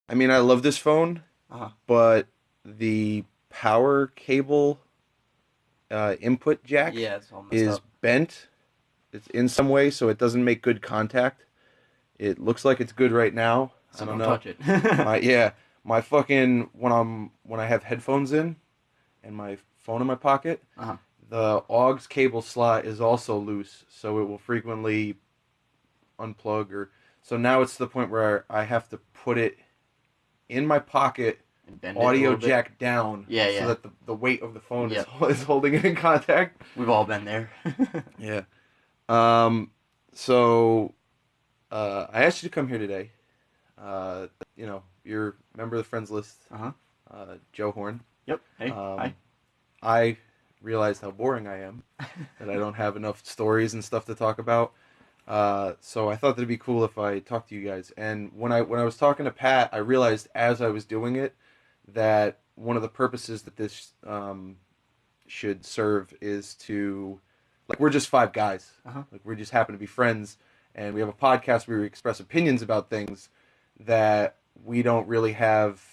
I mean, I love this phone, Uh-huh. but the power cable input jack Yeah, it's all messed is up. bent. It's in some way, so it doesn't make good contact. It looks like it's good right now. I So don't don't know. touch it. My yeah, my fucking when I have headphones in and my phone in my pocket, Uh-huh. the aux cable slot is also loose, so it will frequently unplug or so now it's to the point where I have to put it in my pocket, And bend it a audio little bit. jack down, Yeah, so yeah. that the weight of the phone Yep. is holding it in contact. We've all been there. Yeah. Um. So I asked you to come here today. Uh, you're a member of the friends list, Uh-huh. Joe Horn. Yep. Hey. Hi. Um, I realized how boring I am, that I don't have enough stories and stuff to talk about. So I thought that'd be cool if I talked to you guys. And when I was talking to Pat, I realized as I was doing it that one of the purposes that this should serve is to, like, we're just five guys, Uh-huh. like we just happen to be friends, and we have a podcast where we express opinions about things that we don't really have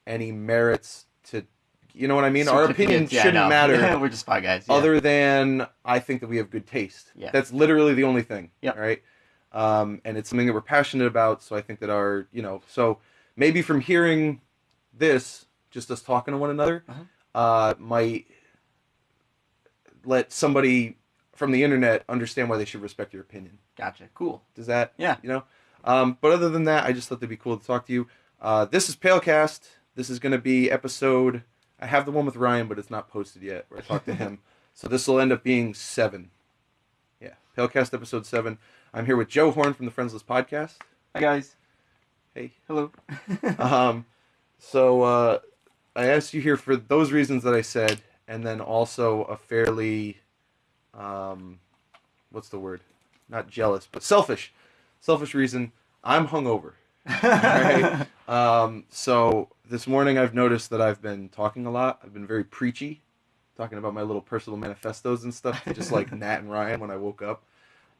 any merits to. You know what I mean? Our opinion Certificates. Yeah, I shouldn't matter know. We're just five guys. Yeah. other than I think that we have good taste. Yeah. That's literally the only thing. Yep. Right? And it's something that we're passionate about. So I think that so maybe from hearing this, just us talking to one another, Uh-huh. might let somebody from the internet understand why they should respect your opinion. Gotcha. Cool. Does that? Yeah. But other than that, I just thought it'd be cool to talk to you. This is PALECAST. This is going to be episode. I have the one with Ryan, but it's not posted yet. Where I talked to him, so this will end up being 7. Yeah, PALECAST episode 7. I'm here with Joe Horn from the Friendslist Podcast. Hi guys. Hey. Hello. So I asked you here for those reasons that I said, and then also a fairly, what's the word? Not jealous, but selfish reason. I'm hungover. Right. So this morning I've noticed that I've been talking a lot. I've been very preachy, talking about my little personal manifestos and stuff, just like Nat and Ryan when I woke up.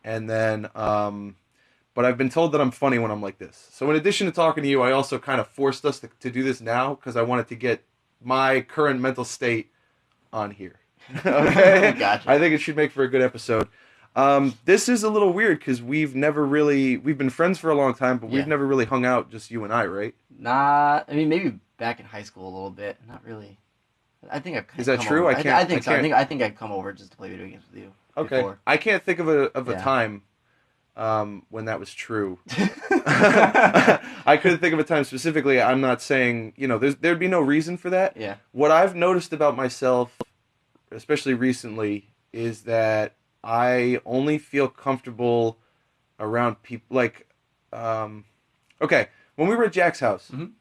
And then, but I've been told that I'm funny when I'm like this. So in addition to talking to you, I also kind of forced us to do this now because I wanted to get my current mental state on here. Okay? Gotcha. I think it should make for a good episode. This is a little weird because we've been friends for a long time, but we've Yeah. never really hung out, just you and I, right? Not. I mean, maybe back in high school a little bit. Not really. I think I've. Is that come true? Over. I can't. I think so. can't. I think I'd come over just to play video games with you. Okay. Before. I can't think of a Yeah. time when that was true. I couldn't think of a time specifically. I'm not saying, there'd be no reason for that. Yeah. What I've noticed about myself, especially recently, is that I only feel comfortable around people like, okay, when we were at Jack's house Mhm.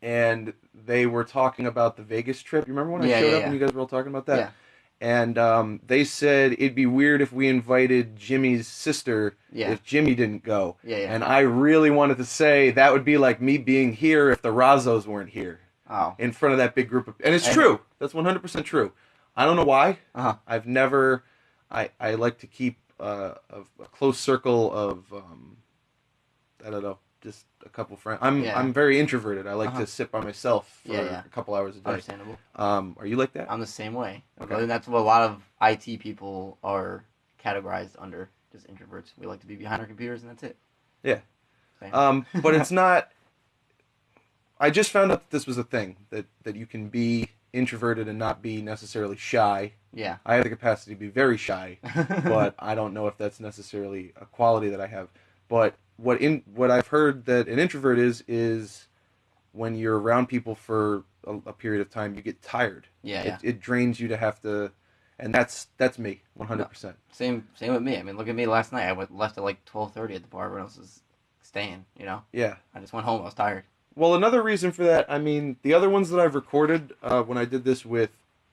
and they were talking about the Vegas trip. You remember when I Yeah, showed yeah, up and you guys were all talking about that? Yeah. And they said it'd be weird if we invited Jimmy's sister Yeah. if Jimmy didn't go. Yeah. Yeah. And I really wanted to say that would be like me being here if the Razzos weren't here Oh. in front of that big group of... And it's true. That's 100% true. I don't know why. Uh-huh. I've never... I like to keep a close circle of... I don't know. Just a couple friends. I'm very introverted. I like to sit by myself for a couple hours a day. Understandable. Are you like that? I'm the same way. Okay. And that's what a lot of IT people are categorized under. Just introverts. We like to be behind our computers and that's it. Yeah. Same. But it's not... I just found out that this was a thing, that you can be introverted and not be necessarily shy. Yeah. I have the capacity to be very shy, but I don't know if that's necessarily a quality that I have. But what I've heard that an introvert is when you're around people for a period of time, you get tired. Yeah. It drains you to have to, and that's me, 100%. Same with me. I mean, look at me last night. I left at like 12:30 at the bar. Everyone else was staying, Yeah. I just went home. I was tired. Well, another reason for that, I mean, the other ones that I've recorded when I did this with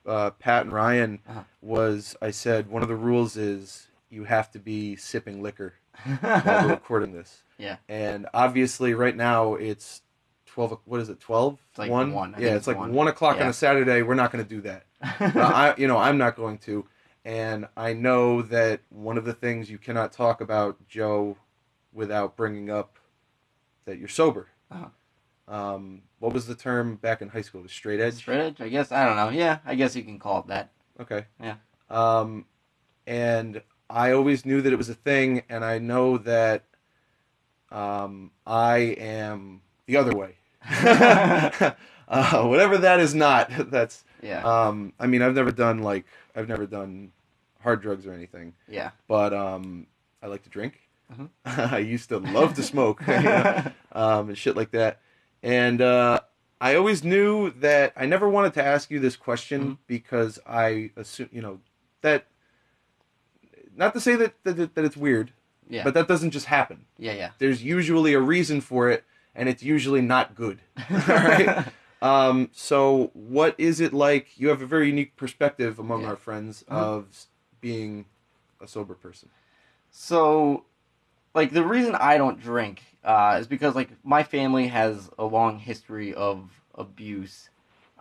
Pat and Ryan was, I said, one of the rules is you have to be sipping liquor while we're recording this. Yeah. And obviously right now it's 12, what is it, 12? It's like 1? one. Yeah, it's like 1 o'clock on a Saturday. We're not going to do that. I'm not going to. And I know that one of the things you cannot talk about, Joe, without bringing up that you're sober. What was the term back in high school? It was straight edge? Straight edge, I guess. I don't know. Yeah, I guess you can call it that. Okay. Yeah. And I always knew that it was a thing, and I know that I am the other way. Whatever that is not, that's... Yeah. I mean, I've never done hard drugs or anything. Yeah. But I like to drink. Mm-hmm. I used to love to smoke, and shit like that. And I always knew that I never wanted to ask you this question because I assume, that, not to say that it's weird, but that doesn't just happen. Yeah, yeah. There's usually a reason for it, and it's usually not good. All right? So what is it like? You have a very unique perspective among our friends of being a sober person. So, like, the reason I don't drink is because, like, my family has a long history of abuse.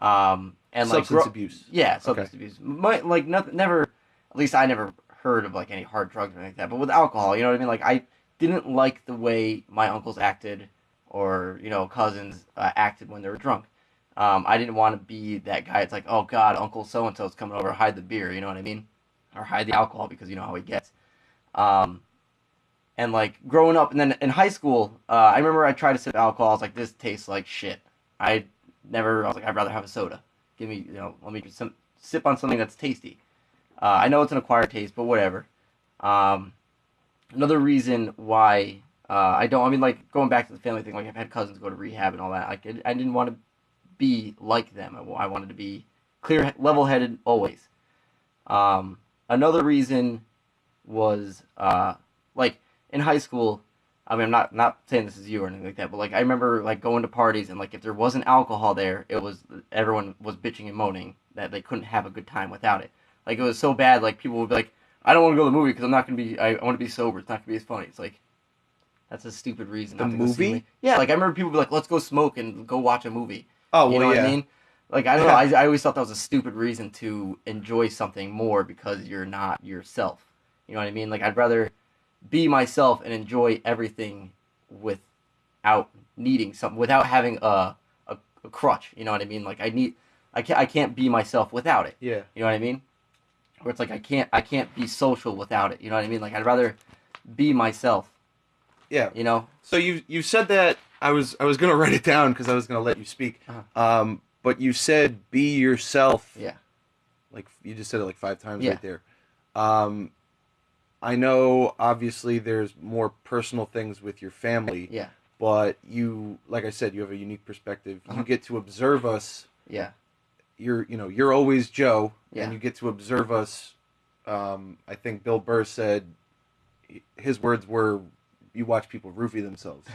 And substance abuse. Yeah, substance abuse. Never, at least I never heard of, like, any hard drugs or anything like that. But with alcohol, you know what I mean? Like, I didn't like the way my uncles acted or, cousins acted when they were drunk. I didn't want to be that guy. It's like, oh, God, Uncle so-and-so's coming over, hide the beer, you know what I mean? Or hide the alcohol because you know how he gets. And, like, growing up, and then in high school, I remember I tried to sip alcohol. I was like, this tastes like shit. I was like, I'd rather have a soda. Give me, let me sip on something that's tasty. I know it's an acquired taste, but whatever. Another reason why going back to the family thing, like, I've had cousins go to rehab and all that. Like, I didn't want to be like them. I wanted to be clear, level-headed always. Another reason was, like, in high school, I mean, I'm not saying this is you or anything like that, but, like, I remember, like, going to parties, and, like, if there wasn't alcohol there, everyone was bitching and moaning that they couldn't have a good time without it. Like, it was so bad, like, people would be like, I don't want to go to the movie because I want to be sober. It's not going to be as funny. It's like, that's a stupid reason. The not to go see movie? Yeah, like, I remember people be like, let's go smoke and go watch a movie. Oh, well, you know yeah. what I mean? Like, I don't know, I always thought that was a stupid reason to enjoy something more because you're not yourself. You know what I mean? Like, I'd rather be myself and enjoy everything without needing something, without having a crutch. You know what I mean? Like, I can't be myself without it. Yeah. You know what I mean? Where it's like, I can't be social without it. You know what I mean? Like, I'd rather be myself. Yeah. You know? So you said that, I was going to write it down because I was going to let you speak. Uh-huh. But you said be yourself. Yeah. Like, you just said it like 5 times Yeah. right there. I know, obviously, there's more personal things with your family. Yeah. But you, like I said, you have a unique perspective. Uh-huh. You get to observe us. Yeah. You're always Joe. Yeah. And you get to observe us. I think Bill Burr said, his words were, you watch people roofie themselves.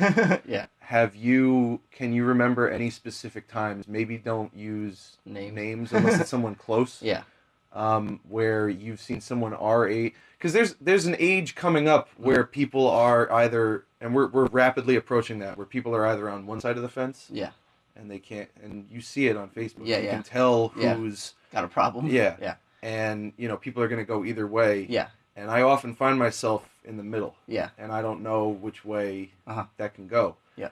Yeah. Can you remember any specific times, maybe don't use names unless it's someone close, Yeah. Where you've seen someone our age, because there's an age coming up where people are either, and we're rapidly approaching that, where people are either on one side of the fence, Yeah. and they can't, and you see it on Facebook, Yeah, you yeah. can tell who's Got a problem. Yeah. Yeah. And people are going to go either way. Yeah. And I often find myself in the middle. Yeah. And I don't know which way that can go. Yeah.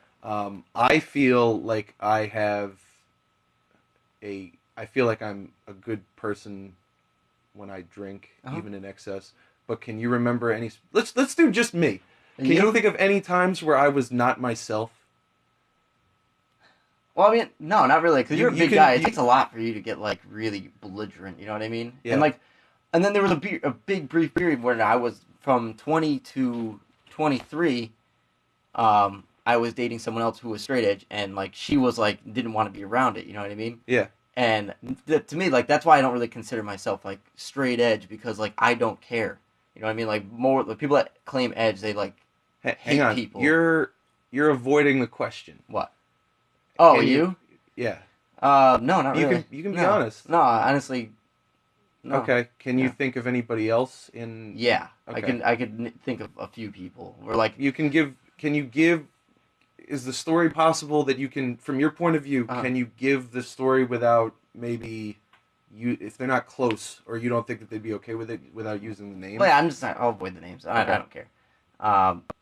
I feel like I feel like I'm a good person when I drink, even in excess. But can you remember any? Let's do just me. Can you think of any times where I was not myself? Well, I mean, no, not really, because you're a big guy. It takes a lot for you to get, like, really belligerent, you know what I mean? Yeah. And then there was a big brief period when I was from 20 to 23, I was dating someone else who was straight edge, and, like, she was, like, didn't want to be around it, you know what I mean? Yeah. And to me, like, that's why I don't really consider myself, like, straight edge, because, like, I don't care. You know what I mean? Like, more, the people that claim edge, they, like, hang on. people. You're avoiding the question. What? Oh, Can you? Yeah. No, not really. You can be honest. No, honestly, no. Okay. Can you think of anybody else in? Yeah, Okay. I could think of a few people. Where, like, is the story possible that you can, from your point of view, can you give the story without maybe if they're not close, or you don't think that they'd be okay with it without using the name? Well, yeah, I'll avoid the names. I don't care.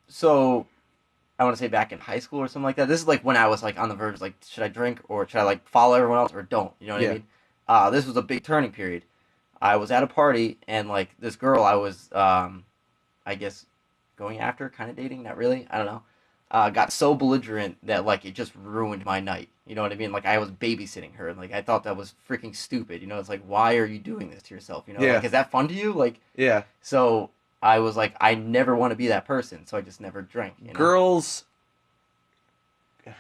So, I want to say back in high school or something like that. This is like when I was like on the verge, like, should I drink or should I like follow everyone else or don't? You know what I mean? This was a big turning period. I was at a party and like this girl I was, I guess, going after, kind of dating, not really, I don't know. Got so belligerent that like it just ruined my night. You know what I mean? Like I was babysitting her, and like I thought that was freaking stupid. You know, it's like, why are you doing this to yourself? You know, like, is that fun to you? Like, yeah. So I was like, I never want to be that person, so I just never drank. You know? Girls.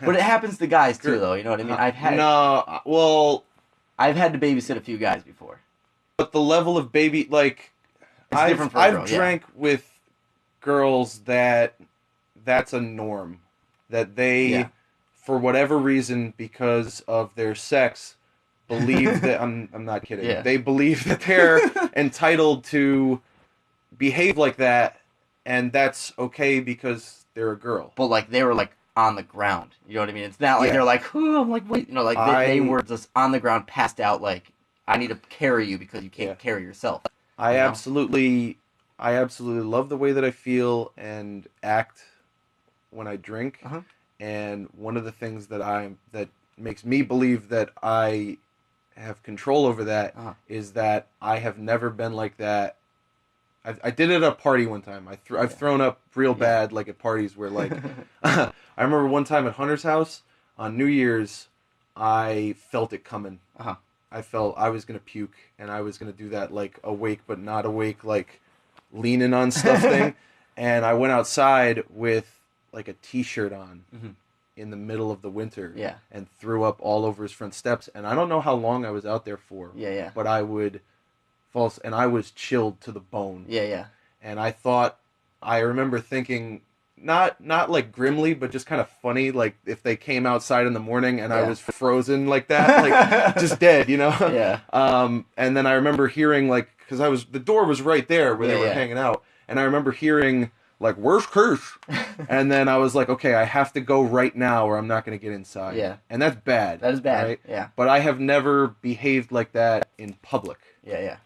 But it happens to guys too, though. You know what I mean? I've had to babysit a few guys before. But the level of baby, like, it's different for a girl, I've drank with girls that's a norm, that they, for whatever reason, because of their sex, believe that I'm not kidding. Yeah. They believe that they're entitled to behave like that, and that's okay because they're a girl. But like they were like on the ground, you know what I mean? It's not like they're like, oh, I'm like, wait, you know, like they were just on the ground, passed out. Like, I need to carry you because you can't carry yourself. I absolutely love the way that I feel and act when I drink, and one of the things that makes me believe that I have control over that is that I have never been like that. I did it at a party one time. I've thrown up real bad, like at parties where like I remember one time at Hunter's house on New Year's, I felt it coming. I felt I was gonna puke, and I was gonna do that like awake but not awake, like leaning on stuff thing, and I went outside with like a t-shirt on in the middle of the winter and threw up all over his front steps, and I don't know how long I was out there for, but I would fall, and I was chilled to the bone, and I remember thinking, not like grimly, but just kind of funny, like if they came outside in the morning and I was frozen like that, like just dead, you know. And then I remember hearing, like, because the door was right there where they were hanging out, and I remember hearing like, worst curse. And then I was like, okay, I have to go right now or I'm not going to get inside. And that's bad. That is bad, right? But I have never behaved like that in public. I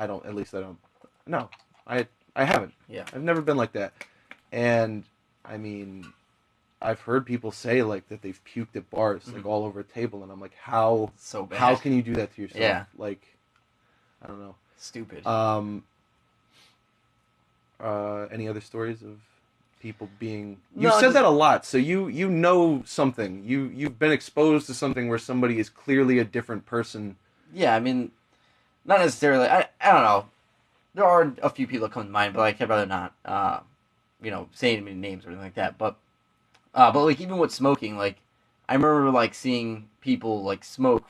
don't, at least I don't, no, I haven't. I've never been like that. And, I mean, I've heard people say, like, that they've puked at bars, like, all over a table, and I'm like, how can you do that to yourself? Like, I don't know. Stupid. Any other stories of people being... You said that a lot, so you know something. You've been exposed to something where somebody is clearly a different person. Yeah, I mean, not necessarily. I don't know. There are a few people that come to mind, but like, I'd rather not, say any names or anything like that. But like, even with smoking, like, I remember like seeing people like smoke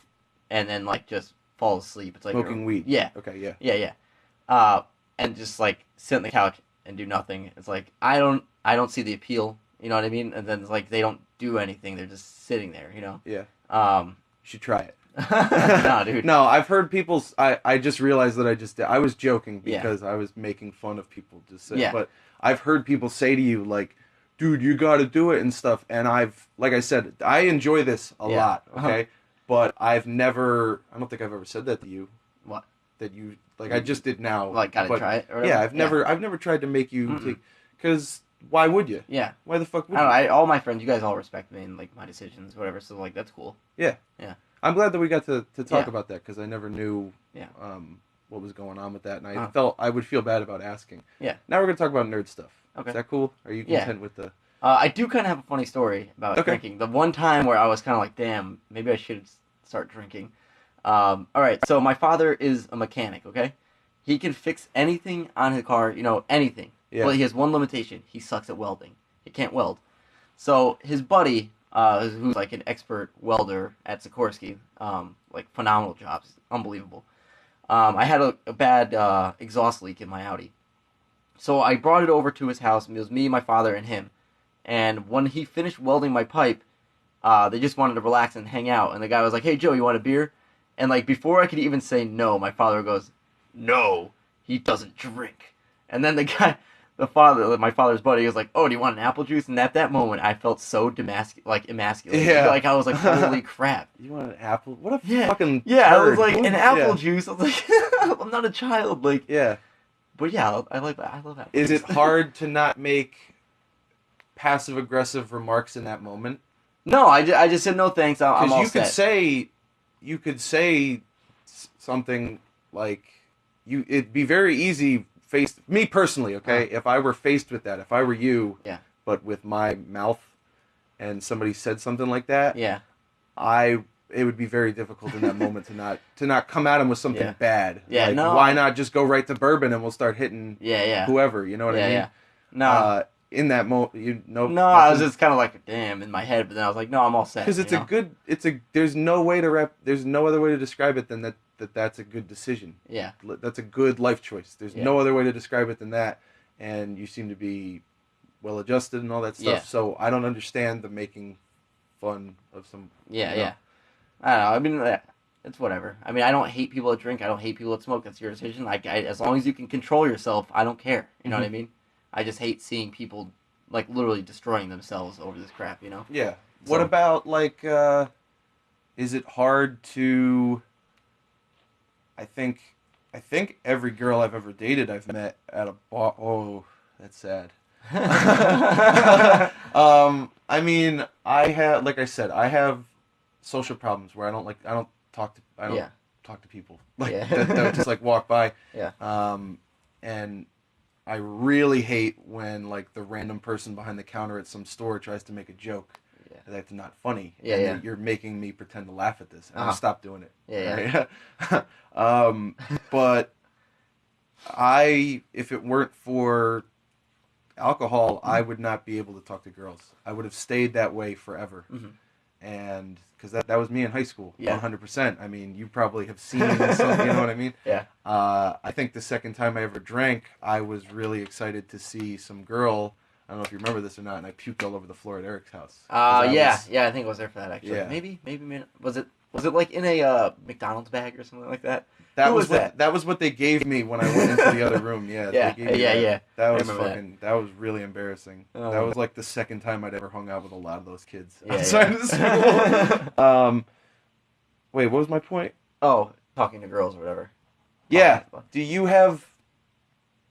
and then like just fall asleep. It's like smoking weed. Yeah. Okay. Yeah. And just like sit on the couch and do nothing. It's like I don't see the appeal. You know what I mean? And then it's like they don't do anything. They're just sitting there. You know. Yeah. You should try it. No, dude. No, I've heard people. I just realized that I was joking because I was making fun of people just saying. But I've heard people say to you like, dude, you got to do it and stuff. And like I said, I enjoy this a lot. Okay. But I don't think I've ever said that to you. What? That you, like, I just did now. Like, gotta try it? Or I've never tried to make you take, because why would you? Yeah. Why the fuck would I you? don't know, all my friends, you guys all respect me and, like, my decisions, whatever, so, like, that's cool. Yeah. Yeah. I'm glad that we got to talk about that, because I never knew what was going on with that, and I felt I would feel bad about asking. Yeah. Now we're going to talk about nerd stuff. Okay. Is that cool? Are you content with the... I do kind of have a funny story about drinking. The one time where I was kind of like, damn, maybe I should start drinking. All right, so my father is a mechanic, okay? He can fix anything on his car, anything. Yeah. Well, he has one limitation. He sucks at welding. He can't weld. So his buddy, who's like an expert welder at Sikorsky, like phenomenal jobs, unbelievable. I had a bad exhaust leak in my Audi. So I brought it over to his house, and it was me, my father, and him. And when he finished welding my pipe, they just wanted to relax and hang out. And the guy was like, hey, Joe, you want a beer? And like, before I could even say no, my father goes, no, he doesn't drink. And then my father's buddy was like, oh, do you want an apple juice? And at that moment, I felt so emasculated. Yeah. Like, I was like, holy crap. You want an apple? What a fucking Yeah, turd. I was like, an apple juice? I was like, I'm not a child. Like, yeah. But yeah, I like that. I love apples. Is it hard to not make passive aggressive remarks in that moment. No, I just said no thanks. I'm all set. You could say something like, it'd be very easy me personally, okay? If I were faced with that, if I were you, but with my mouth, and somebody said something like that, it would be very difficult in that moment to not come at him with something bad. Yeah, like, no. Why not just go right to bourbon and we'll start hitting whoever, you know what I mean? Yeah. No. In that moment, No, I was just kind of like, damn, in my head, but then I was like, no, I'm all set. Because there's no other way to describe it than that's a good decision. Yeah. That's a good life choice. There's no other way to describe it than that, and you seem to be well adjusted and all that stuff. Yeah. So I don't understand the making fun of some. Yeah. I don't know. I mean, it's whatever. I mean, I don't hate people that drink. I don't hate people that smoke. That's your decision. As long as you can control yourself, I don't care. You know what I mean? I just hate seeing people, like, literally destroying themselves over this crap, you know? Yeah. So, what about, like, is it hard to... I think every girl I've ever dated I've met at a bar... Oh, that's sad. I mean, I have social problems where I don't talk to people. Like, that just, like, walk by. Yeah. And... I really hate when, like, the random person behind the counter at some store tries to make a joke that's not funny. Yeah. You're making me pretend to laugh at this. And I'll stop doing it. Yeah. Right? But if it weren't for alcohol, I would not be able to talk to girls. I would have stayed that way forever. Mm-hmm. And because that was me in high school, 100%. I mean, you probably have seen some, you know what I mean? Yeah. I think the second time I ever drank, I was really excited to see some girl. I don't know if you remember this or not, and I puked all over the floor at Eric's house. I think I was there for that actually. Yeah. Maybe was it like in a McDonald's bag or something like that? That was what they gave me when I went into the other room. Yeah. Yeah. That was that was really embarrassing. That was like the second time I'd ever hung out with a lot of those kids outside of school. Wait, what was my point? Oh, talking to girls or whatever. Yeah. Do you have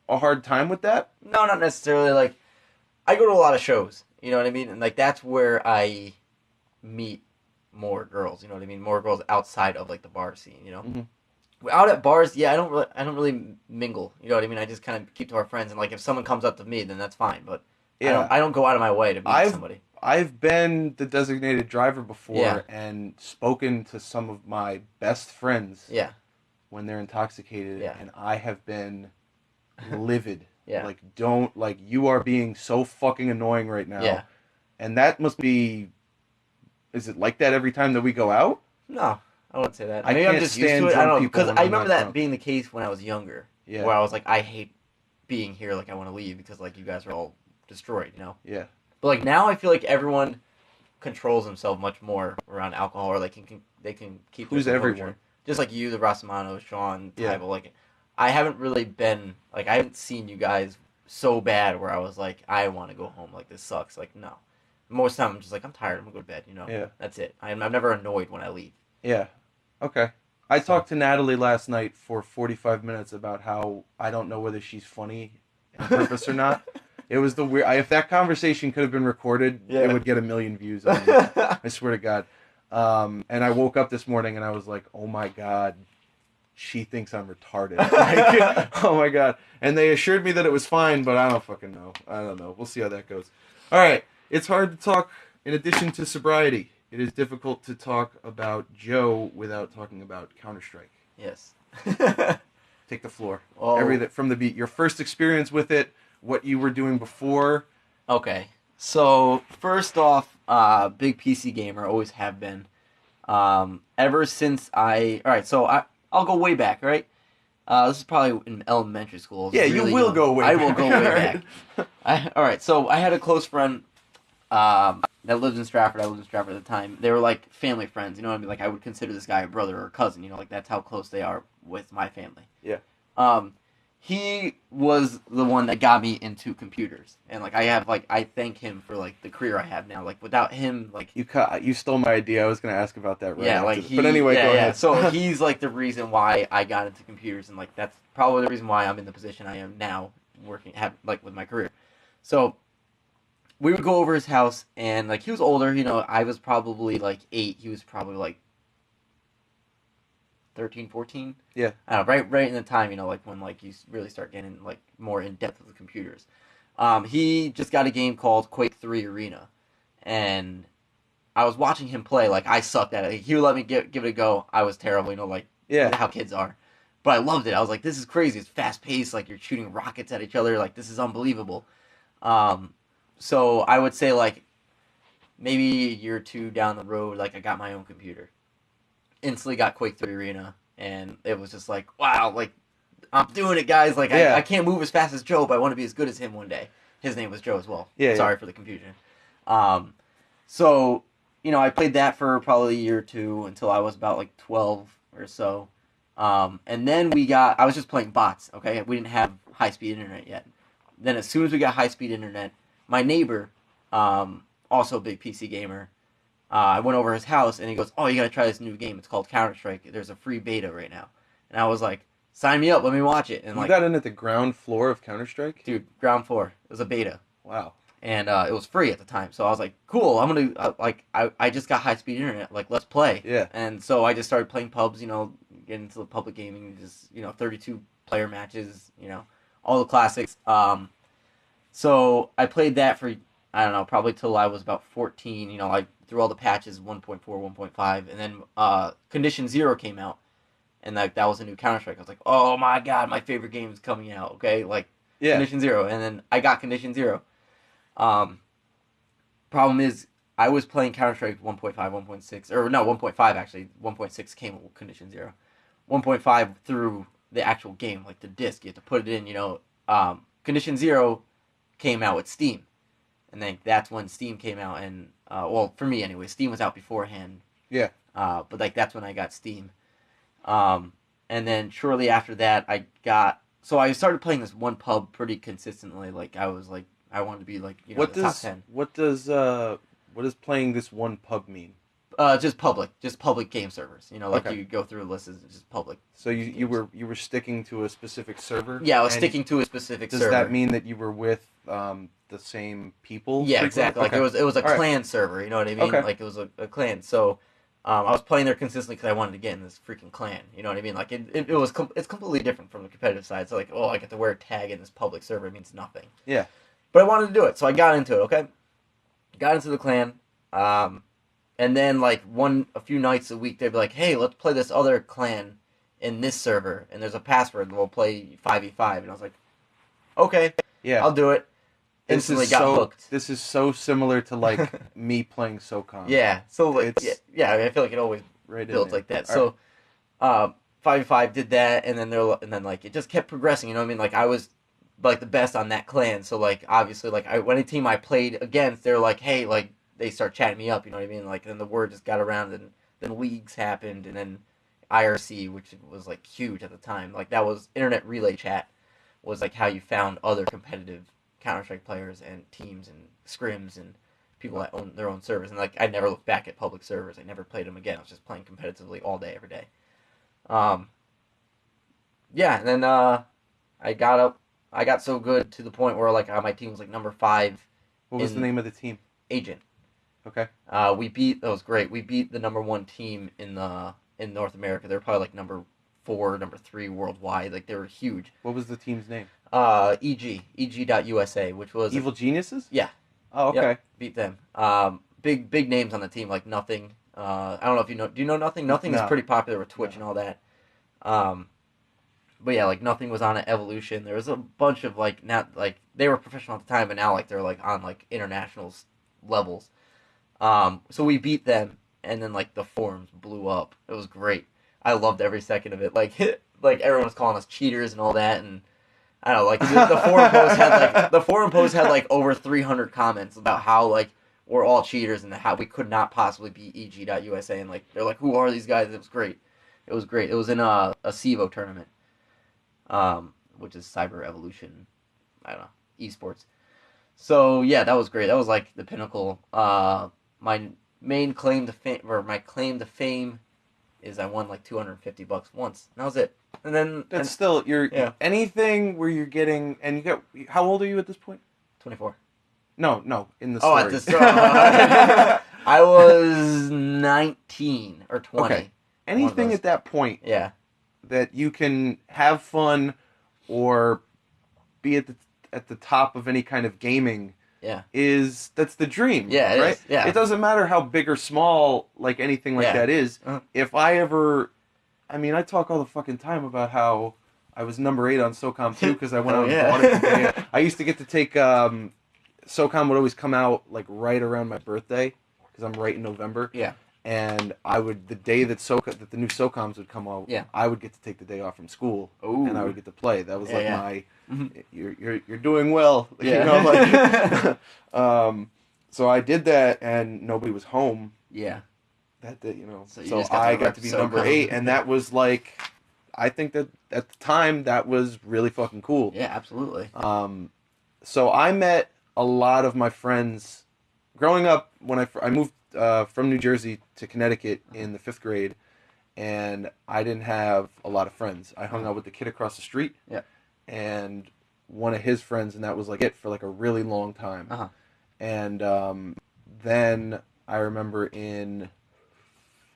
a hard time with that? No, not necessarily. Like, I go to a lot of shows. You know what I mean? And like that's where I meet more girls. You know what I mean? More girls outside of like the bar scene. You know. Mm-hmm. Out at bars, I don't really mingle. You know what I mean? I just kind of keep to our friends, and like if someone comes up to me, then that's fine. But I don't go out of my way to meet somebody. I've been the designated driver before and spoken to some of my best friends. Yeah. When they're intoxicated, and I have been livid. Yeah. Like you are being so fucking annoying right now. Yeah. And that must be. Is it like that every time that we go out? No. I wouldn't say that. Maybe I'm just used to it. I don't know, because I remember that being the case when I was younger. Yeah. Where I was like, I hate being here. Like, I want to leave because like you guys are all destroyed. You know. Yeah. But like now, I feel like everyone controls thimself much more around alcohol, or they can keep. Who's everyone? Just like you, the Rossamanos, Sean, Tyble. Like, I haven't really been like I haven't seen you guys so bad where I was like, I want to go home. Like this sucks. Like no. Most of the time, I'm just like I'm tired. I'm gonna go to bed. You know. Yeah. That's it. I'm never annoyed when I leave. Yeah. Okay. I talked to Natalie last night for 45 minutes about how I don't know whether she's funny on purpose or not. It was the weird... if that conversation could have been recorded, it would get 1 million views on it. I swear to God. And I woke up this morning and I was like, oh my God, she thinks I'm retarded. Like, oh my God. And they assured me that it was fine, but I don't fucking know. I don't know. We'll see how that goes. All right. It's hard to talk in addition to sobriety. It is difficult to talk about Joe without talking about Counter-Strike. Yes. Take the floor. Oh. Everything from the beat. Your first experience with it, what you were doing before. Okay. So, first off, big PC gamer, always have been. Ever since Alright, so I'll go way back, right? This is probably in elementary school. Yeah, really you will go way back. I will go way back. Alright, so I had a close friend that lived in Stratford. I lived in Stratford at the time. They were like family friends, you know what I mean? Like I would consider this guy a brother or a cousin, you know, like that's how close they are with my family. Yeah. He was the one that got me into computers, and like I thank him for like the career I have now. Like without him, like you stole my idea. I was gonna ask about that. Right. Yeah, but anyway, go ahead. So he's like the reason why I got into computers, and like that's probably the reason why I'm in the position I am now, working with my career. So we would go over his house, and like he was older. I was probably like 8. He was probably like 13, 14. Yeah. I don't know, right in the time, like when like you really start getting like more in depth with the computers. He just got a game called Quake 3 Arena, and I was watching him play. Like I sucked at it. He would let me give it a go. I was terrible, like how kids are. But I loved it. I was like, this is crazy. It's fast paced. Like you're shooting rockets at each other. Like this is unbelievable. So I would say like maybe a year or two down the road, like I got my own computer. Instantly got Quake 3 Arena, and it was just like, wow, like I'm doing it, guys. Like I can't move as fast as Joe, but I want to be as good as him one day. His name was Joe as well. Sorry for the confusion. So I played that for probably a year or two until I was about like 12 or so. And then I was just playing bots, okay? We didn't have high-speed internet yet. Then as soon as we got high-speed internet, my neighbor, also a big PC gamer, I went over his house, and he goes, oh, you gotta try this new game. It's called Counter-Strike. There's a free beta right now. And I was like, sign me up. Let me watch it. And you got in at the ground floor of Counter-Strike? Dude, ground floor. It was a beta. Wow. And it was free at the time. So I was like, cool, I'm going to, I just got high-speed internet. Like, let's play. Yeah. And so I just started playing pubs, get into the public gaming, just, 32-player matches, all the classics. So I played that for, I don't know, probably till I was about 14. I threw all the patches, 1.4, 1.5. And then Condition Zero came out. And that was a new Counter-Strike. I was like, oh my god, my favorite game is coming out, okay? Like, Condition Zero. And then I got Condition Zero. Problem is, I was playing Counter-Strike 1.5, 1.6, or no, 1.5 actually. 1.6 came with Condition Zero. 1.5 through the actual game, like the disc. You have to put it in, Condition Zero came out with Steam. And then that's when Steam came out, and, well, for me anyway, Steam was out beforehand. Yeah. But, like, that's when I got Steam. And then shortly after that, so I started playing this one pub pretty consistently. Like, I was, like, I wanted to be, like, the top 10. What does playing this one pub mean? Just public game servers. You go through lists, it's just public. So you were sticking to a specific server? Yeah, I was sticking to a specific server. Does that mean that you were with the same people? Yeah, exactly. Okay. Like it was a clan server. You know what I mean? Okay. Like it was a clan. So I was playing there consistently because I wanted to get in this freaking clan. You know what I mean? Like it's completely different from the competitive side. So like, oh, I get to wear a tag in this public server. It means nothing. Yeah. But I wanted to do it, so I got into it. Okay. Got into the clan. And then like a few nights a week, they'd be like, hey, let's play this other clan in this server, and there's a password, and we'll play 5v5. And I was like, okay, yeah, I'll do it. Instantly got hooked. This is so similar to like me playing SOCOM. Yeah, so like, I mean, I feel like it always builds like that. So, 5v5 did that, and then like it just kept progressing. You know what I mean? Like I was like the best on that clan, so like obviously like when a team I played against, they're like, hey, like they start chatting me up. You know what I mean? Like then the word just got around, and then leagues happened, and then IRC, which was like huge at the time. Like that was internet relay chat, was like how you found other competitive Counter-Strike players and teams and scrims and people that own their own servers. And like I never looked back at public servers. I never played them again. I was just playing competitively all day, every day. Yeah, and then I got so good to the point where like my team was like number 5. What was the name of the team? Agent. Okay. That was great. We beat the number 1 team in North America. They're probably like number 4, number 3 worldwide. Like they were huge. What was the team's name? EG.USA, which was Evil Geniuses? Yeah. Oh, okay. Yep, beat them. Big names on the team like Nothing. I don't know if you know. Do you know Nothing? Nothing is pretty popular with Twitch and all that. But yeah, like Nothing was on at Evolution. There was a bunch of like they were professional at the time, but now like they're like on like international levels. So we beat them, and then like the forums blew up. It was great. I loved every second of it. Like everyone was calling us cheaters and all that, and I don't know, like the forum post had like over 300 comments about how like we're all cheaters and how we could not possibly be EG.USA, and like they're like, who are these guys? It was great. It was great. It was in a CEVO tournament, which is Cyber Evolution, I don't know, esports. So yeah, that was great. That was like the pinnacle. My main claim to fame is I won like $250 once. And that was it. And then still anything where you're getting, and how old are you at this point? 24. No, in the Oh, story. at the start. I was 19 or 20. Okay. Anything at that point Yeah. that you can have fun or be at the top of any kind of gaming Yeah. that's the dream. Yeah, it right? is. Yeah. It doesn't matter how big or small like anything like that is. If I ever I talk all the fucking time about how I was number 8 on SOCOM 2 because I went out and bought it the day. I used to get to take SOCOM would always come out like right around my birthday because I'm right in November. Yeah. And I would the day that the new SOCOMs would come out, I would get to take the day off from school. Ooh. And I would get to play. That was my Mm-hmm. you're doing well. Yeah. So I did that and nobody was home. Yeah. That day, So I got to be number 8, and that was like, I think that at the time that was really fucking cool. Yeah, absolutely. So I met a lot of my friends growing up when I moved from New Jersey to Connecticut in the 5th grade, and I didn't have a lot of friends. I hung out with the kid across the street, and one of his friends, and that was like it for like a really long time. And then I remember in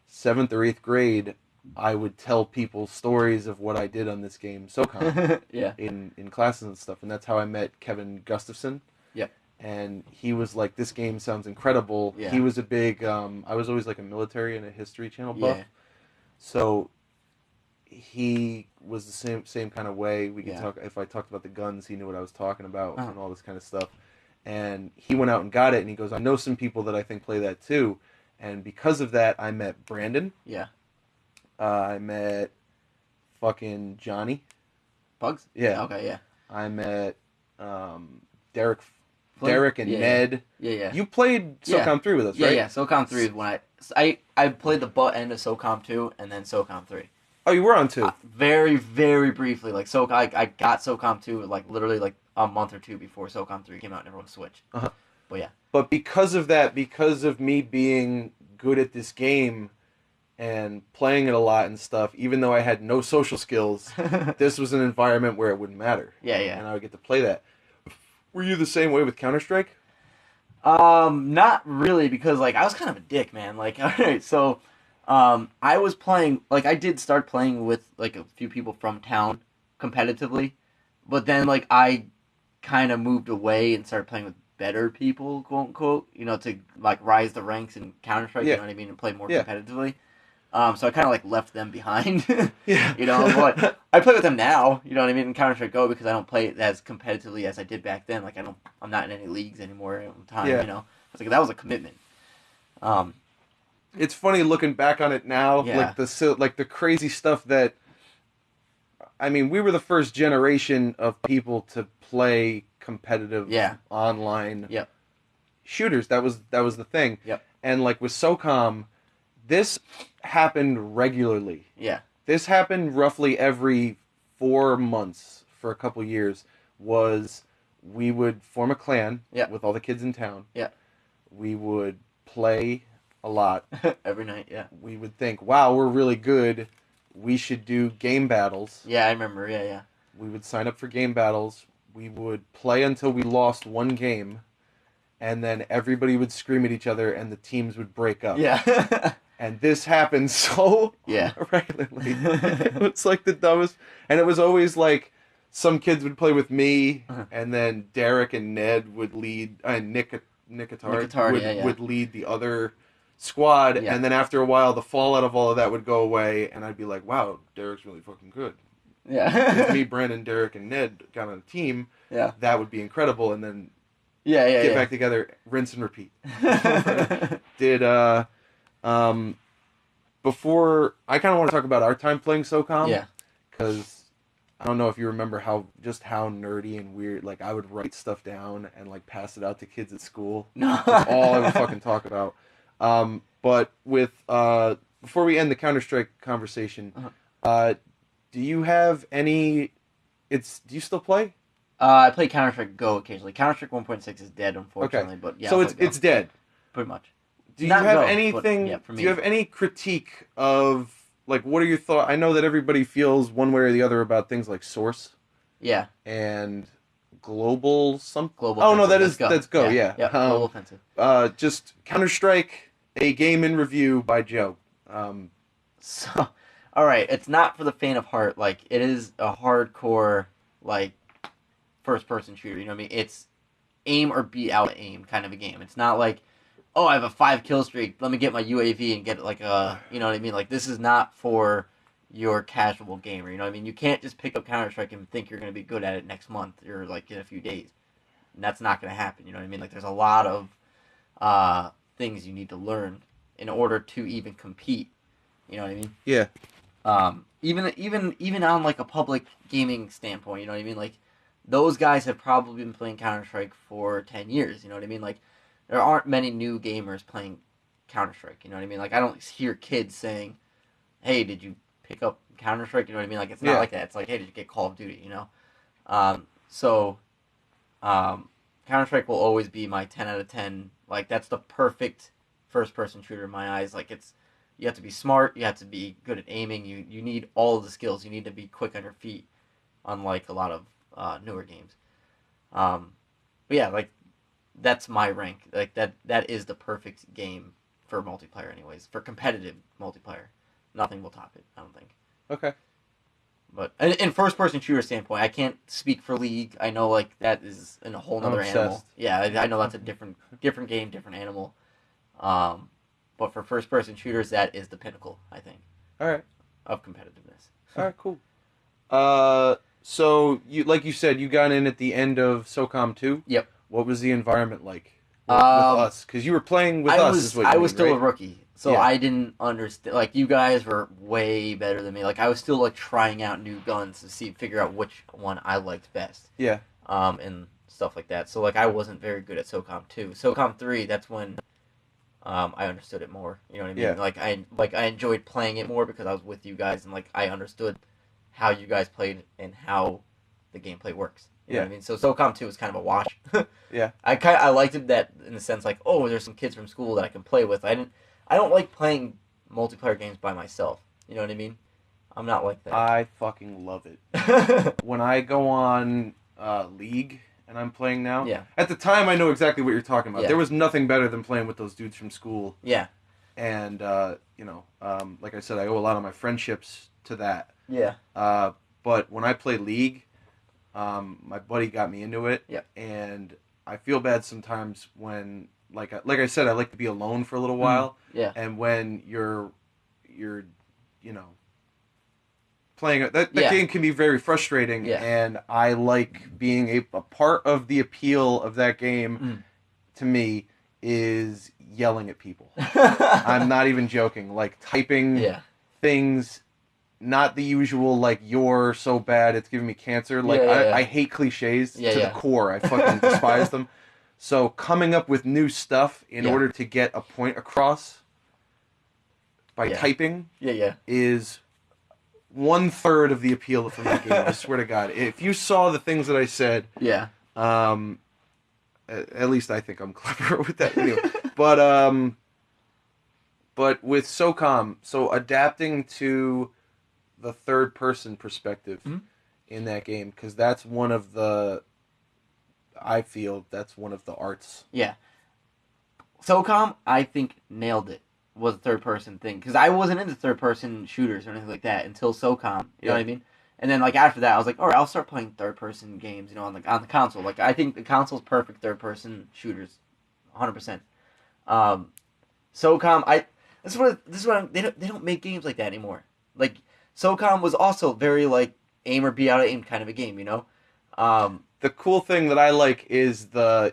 7th or 8th grade, I would tell people stories of what I did on this game, SOCOM, in classes and stuff, and that's how I met Kevin Gustafson. Yep. And he was like, "This game sounds incredible." Yeah. He was a big. I was always like a military and a History Channel buff, so he was the same kind of way. We could talk. If I talked about the guns, he knew what I was talking about and all this kind of stuff. And he went out and got it, and he goes, "I know some people that I think play that too." And because of that, I met Brandon. Yeah. I met fucking Johnny. Bugs? Yeah. Okay, yeah. I met Derek and Ned. Yeah. You played SOCOM 3 with us, right? Yeah. SOCOM 3 is when I played the butt end of SOCOM 2 and then SOCOM 3. Oh, you were on 2? Very, very briefly. Like, I got SOCOM 2 like literally like a month or 2 before SOCOM 3 came out and everyone switched. But yeah. But because of that, because of me being good at this game and playing it a lot and stuff, even though I had no social skills, this was an environment where it wouldn't matter. Yeah. And I would get to play that. Were you the same way with Counter-Strike? Not really, because like I was kind of a dick, man. Like, alright, so I was playing, like I did start playing with like a few people from town competitively, but then like I kind of moved away and started playing with better people, quote unquote, to like rise the ranks in Counter-Strike, you know what I mean, and play more competitively. So I kind of like left them behind, but I play with them now, you know what I mean, in Counter-Strike Go, because I don't play it as competitively as I did back then. Like I'm not in any leagues anymore at the time, I was like, that was a commitment. It's funny looking back on it now, like the crazy stuff that, I mean, we were the first generation of people to play competitive online shooters. That was the thing. And like with SOCOM, this happened regularly. This happened roughly every 4 months for a couple years. We would form a clan with all the kids in town. We would play a lot. Every night, We would think, wow, we're really good. We should do game battles. Yeah, I remember, yeah. We would sign up for game battles. We would play until we lost one game. And then everybody would scream at each other and the teams would break up. Yeah. And this happened so regularly. It's like the dumbest. And it was always like some kids would play with me, and then Derek and Ned would lead, and Nick Attard would lead the other squad. And then after a while, the fallout of all of that would go away, and I'd be like, wow, Derek's really fucking good. If me, Brandon, Derek, and Ned got on a team, that would be incredible. And then get back together, rinse and repeat. Before, I kind of want to talk about our time playing SOCOM. Because I don't know if you remember how nerdy and weird, like I would write stuff down and like pass it out to kids at school. No. That's all I would fucking talk about. But with, before we end the Counter-Strike conversation, do you have any, do you still play? I play Counter-Strike Go occasionally. Counter-Strike 1.6 is dead, unfortunately. Okay. But yeah. So it's dead. Pretty much. Do you have anything? Do you have any critique of like what are your thoughts? I know that everybody feels one way or the other about things like Source. Yeah. And Global some. Global Oh no, Offensive. that's Go. Yeah. Yep, Global Offensive. Just Counter-Strike, a game in review by Joe. So, all right, it's not for the faint of heart. Like, it is a hardcore, like, first-person shooter. You know what I mean? It's aim or be out aim kind of a game. It's not like, oh, I have a 5-kill streak. Let me get my UAV and get like a, you know what I mean? Like, this is not for your casual gamer. You know what I mean? You can't just pick up Counter-Strike and think you're going to be good at it next month or like in a few days. And that's not going to happen. You know what I mean? Like, there's a lot of things you need to learn in order to even compete. You know what I mean? Yeah. Even on like a public gaming standpoint, you know what I mean? Like, those guys have probably been playing Counter-Strike for 10 years, you know what I mean? Like, there aren't many new gamers playing Counter-Strike, you know what I mean? Like, I don't hear kids saying, hey, did you pick up Counter-Strike? You know what I mean? Like, it's not like that. It's like, hey, did you get Call of Duty, you know? Counter-Strike will always be my 10 out of 10. Like, that's the perfect first-person shooter in my eyes. Like, you have to be smart, you have to be good at aiming, you need all of the skills, you need to be quick on your feet, unlike a lot of newer games. But yeah, like, that's my rank. Like, that is the perfect game for multiplayer anyways. For competitive multiplayer. Nothing will top it, I don't think. Okay. But in first-person shooter standpoint, I can't speak for League. I know, like, that is in a whole nother animal. Yeah, I know that's a different game, different animal. But for first-person shooters, that is the pinnacle, I think. All right. Of competitiveness. All right, cool. So like you said, you got in at the end of SOCOM 2. Yep. What was the environment like with us? Because you were playing with us. I was still right? a rookie, so yeah. I didn't understand. Like, you guys were way better than me. Like, I was still like trying out new guns to figure out which one I liked best. Yeah. And stuff like that. So like, I wasn't very good at SOCOM 2. SOCOM 3, that's when I understood it more. You know what I mean? Yeah. Like I enjoyed playing it more because I was with you guys and like I understood how you guys played and how the gameplay works. You know what I mean? So SOCOM 2 was kind of a wash. Yeah. I liked it that in the sense like, oh, there's some kids from school that I can play with. I don't like playing multiplayer games by myself. You know what I mean? I'm not like that. I fucking love it. When I go on League and I'm playing now. Yeah. At the time, I know exactly what you're talking about. Yeah. There was nothing better than playing with those dudes from school. Yeah. And, like I said, I owe a lot of my friendships to that. Yeah. But when I play League, my buddy got me into it. Yeah. And I feel bad sometimes when, like I said, I like to be alone for a little while. Yeah. And when you're playing that game can be very frustrating, and I like being a part of the appeal of that game. To me, is yelling at people. I'm not even joking. Like typing things, not the usual like "you're so bad it's giving me cancer." Like I hate cliches to the core. I fucking despise them. So coming up with new stuff in order to get a point across by typing is 1/3 of the appeal from that game. I swear to God. If you saw the things that I said, at least I think I'm clever with that video. But with SOCOM, so adapting to the third person perspective in that game, because that's one of the, I feel that's one of the arts. Yeah. SOCOM, I think, nailed it. Was a third person thing, because I wasn't into third person shooters or anything like that until SOCOM. You know what I mean? And then like after that, I was like, all right, I'll start playing third person games. You know, on the console. Like I think the console's perfect third person shooters, 100%. SOCOM, they don't make games like that anymore. Like SOCOM was also very like aim or be out of aim kind of a game. You know. The cool thing that I like is I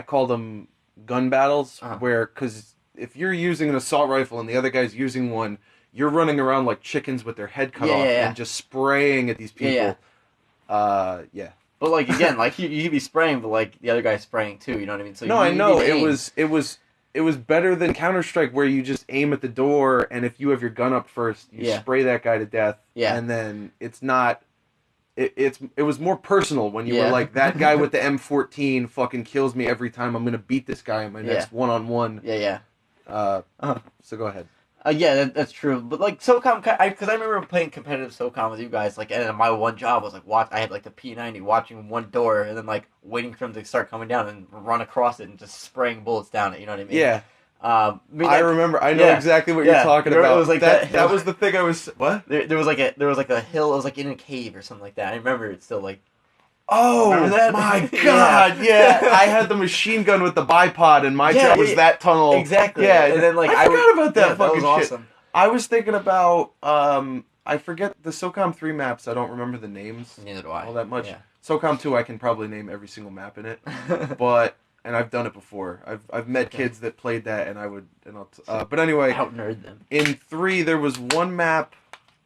call them gun battles, where because if you're using an assault rifle and the other guy's using one, you're running around like chickens with their head cut off and just spraying at these people. But like again, like you'd be spraying, but like the other guy's spraying too. You know what I mean? So I know it was better than Counter-Strike, where you just aim at the door, and if you have your gun up first, you spray that guy to death. Yeah. And then it's not. It was more personal when you were like, that guy with the M14 fucking kills me every time. I'm gonna beat this guy in my next one-on-one. So go ahead. Yeah, that's true. But like SOCOM, because I remember playing competitive SOCOM with you guys. Like, and my one job was like I had like the P90 watching one door, and then like waiting for them to start coming down and run across it and just spraying bullets down it. You know what I mean? Yeah. I remember. I know exactly what you're talking about. It was like that was the thing I was. What? There was like a hill. It was like in a cave or something like that. I remember it still like. Oh my God! Yeah, I had the machine gun with the bipod, and my job was that tunnel. Exactly. Yeah, and then like I forgot about that fucking that was shit. Awesome. I was thinking about I forget the SOCOM 3 maps. I don't remember the names. Neither do I. All that much. Yeah. SOCOM 2, I can probably name every single map in it, but and I've done it before. I've met kids that played that, and I would but anyway, out nerd them. In 3, there was one map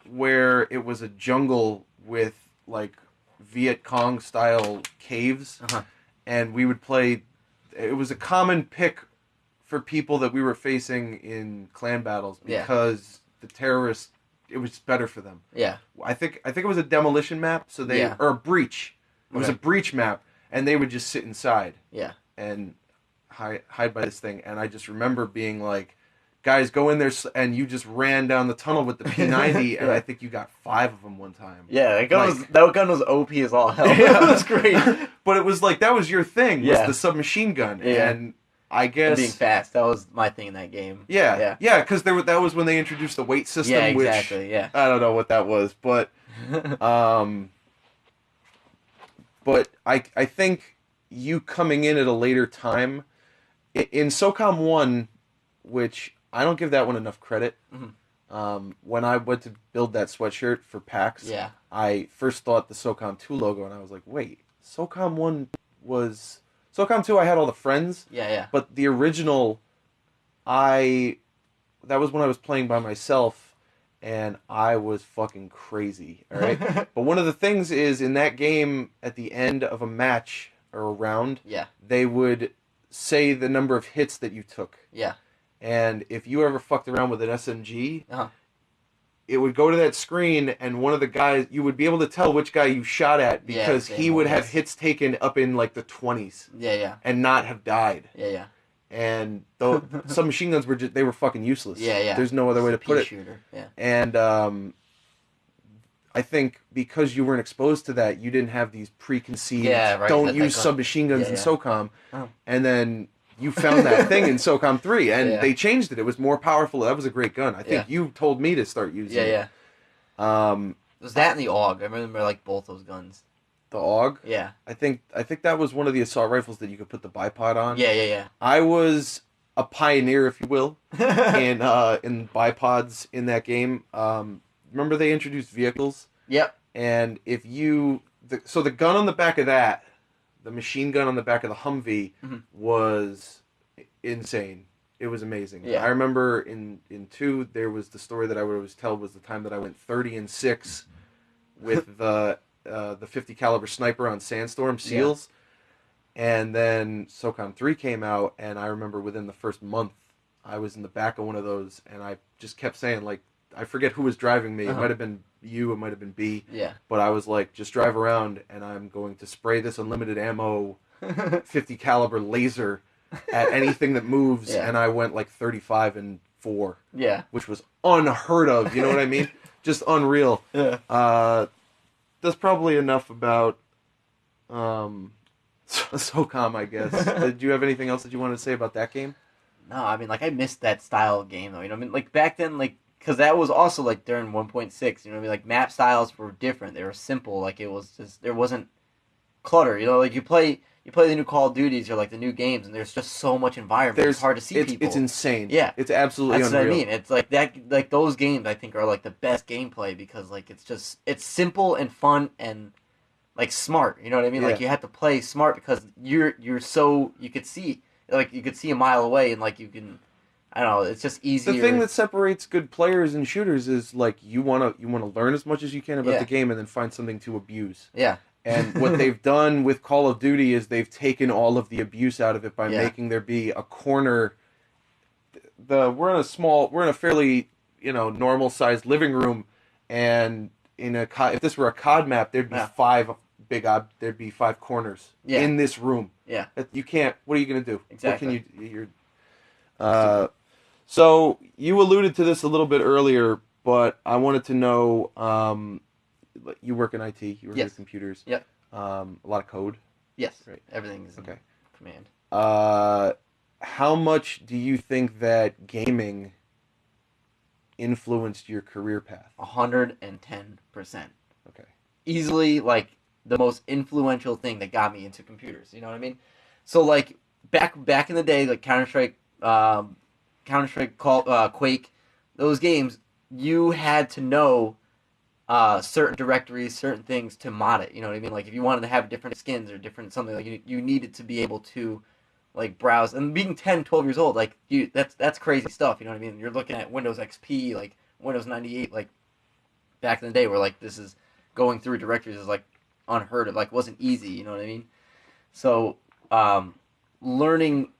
where it was a jungle with like Viet Cong style caves, and we would play. It was a common pick for people that we were facing in clan battles because the terrorists. It was better for them. Yeah, I think it was a demolition map, so they or a breach. It was a breach map, and they would just sit inside. Yeah, and hide by this thing, and I just remember being like, guys, go in there, and you just ran down the tunnel with the P90, and I think you got 5 of them one time. Yeah, that gun was OP as all hell. It was great. But it was like, that was your thing, was the submachine gun, and I guess... And being fast, that was my thing in that game. Yeah, because that was when they introduced the weight system, exactly, which, I don't know what that was, but, but I think you coming in at a later time, in SOCOM 1, which... I don't give that one enough credit. Mm-hmm. When I went to build that sweatshirt for PAX, I first thought the SOCOM 2 logo, and I was like, wait, SOCOM 1 was... SOCOM 2, I had all the friends. Yeah. But the original, that was when I was playing by myself, and I was fucking crazy, all right? But one of the things is, in that game, at the end of a match or a round, they would say the number of hits that you took. Yeah. And if you ever fucked around with an SMG, it would go to that screen, and one of the guys, you would be able to tell which guy you shot at, because he would have hits taken up in like the 20s. Yeah. And not have died. Yeah. And some machine guns they were fucking useless. Yeah. There's no other way to put it. Shooter. Yeah. And I think because you weren't exposed to that, you didn't have these preconceived, don't use submachine guns in SOCOM. Oh. And then... You found that thing in SOCOM 3, and they changed it. It was more powerful. That was a great gun. I think you told me to start using it. Yeah. It was that and the AUG. I remember like both those guns. The AUG? Yeah. I think that was one of the assault rifles that you could put the bipod on. Yeah. I was a pioneer, if you will, in bipods in that game. Remember they introduced vehicles? Yep. And if so the gun on the back of that, the machine gun on the back of the Humvee was insane. It was amazing. Yeah. I remember in 2, there was the story that I would always tell was the time that I went 30-6 with the 50 caliber sniper on Sandstorm Seals. Yeah. And then SOCOM 3 came out, and I remember within the first month, I was in the back of one of those, and I just kept saying, like, I forget who was driving me. It might have been you, it might have been B. Yeah. But I was like, just drive around, and I'm going to spray this unlimited ammo 50 caliber laser at anything that moves. And I went like 35-4. Yeah. Which was unheard of. You know what I mean? Just unreal. Yeah. That's probably enough about SOCOM, I guess. Did you have anything else that you wanted to say about that game? No, I mean, like, I missed that style of game, though. You know what I mean? Like, back then, like, because that was also, like, during 1.6, you know what I mean? Like, map styles were different. They were simple. Like, it was just, there wasn't clutter. You know, like, you play the new Call of Duties or, like, the new games, and there's just so much environment. It's hard to see people. It's insane. Yeah. It's absolutely unreal. That's what I mean. It's like that, like, those games, I think, are, like, the best gameplay because, like, it's simple and fun and, like, smart. You know what I mean? Yeah. Like, you have to play smart because you could see, like, you could see a mile away and, like, you can... I don't know. It's just easier. The thing that separates good players and shooters is like you want to learn as much as you can about the game and then find something to abuse. Yeah. And what they've done with Call of Duty is they've taken all of the abuse out of it by making there be a corner. We're in a fairly normal sized living room, and if this were a COD map, there'd be there'd be 5 corners in this room. Yeah. You can't. What are you gonna do? Exactly. What can you? So you alluded to this a little bit earlier, but I wanted to know, you work in IT, you work Yes. with computers. Yep. A lot of code. Yes. Right. Everything is in Okay. command. How much do you think that gaming influenced your career path? 110%. Okay. Easily, like, the most influential thing that got me into computers. You know what I mean? So, like, back in the day, like Counter-Strike, Quake, those games, you had to know certain directories, certain things to mod it. You know what I mean? Like, if you wanted to have different skins or different something, like, you needed to be able to, like, browse. And being 10, 12 years old, like, that's crazy stuff. You know what I mean? You're looking at Windows XP, like, Windows 98, like, back in the day where, like, this is going through directories is, like, unheard of. Like, wasn't easy. You know what I mean? So, learning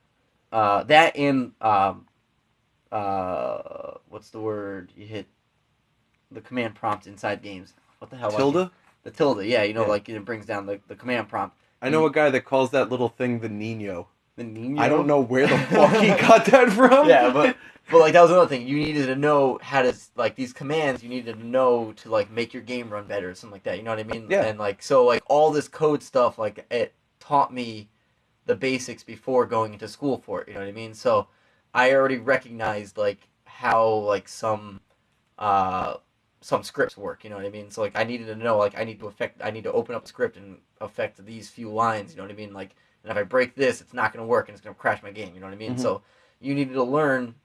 that and what's the word? You hit the command prompt inside games. What the hell? Tilde? The tilde, yeah. You know, Yeah. like, it brings down the command prompt. I know a guy that calls that little thing the Nino. The Nino? I don't know where the fuck he got that from. Yeah, but like, that was another thing. You needed to know how to, like, these commands, you needed to know to, like, make your game run better or something like that. You know what I mean? Yeah. And, like, so, like, all this code stuff, like, it taught me the basics before going into school for it. You know what I mean? So I already recognized, like, how, like, some scripts work. You know what I mean? So, like, I needed to know, like, I need to open up a script and affect these few lines. You know what I mean? Like, and if I break this, it's not going to work and it's going to crash my game. You know what I mean? Mm-hmm. So you needed to learn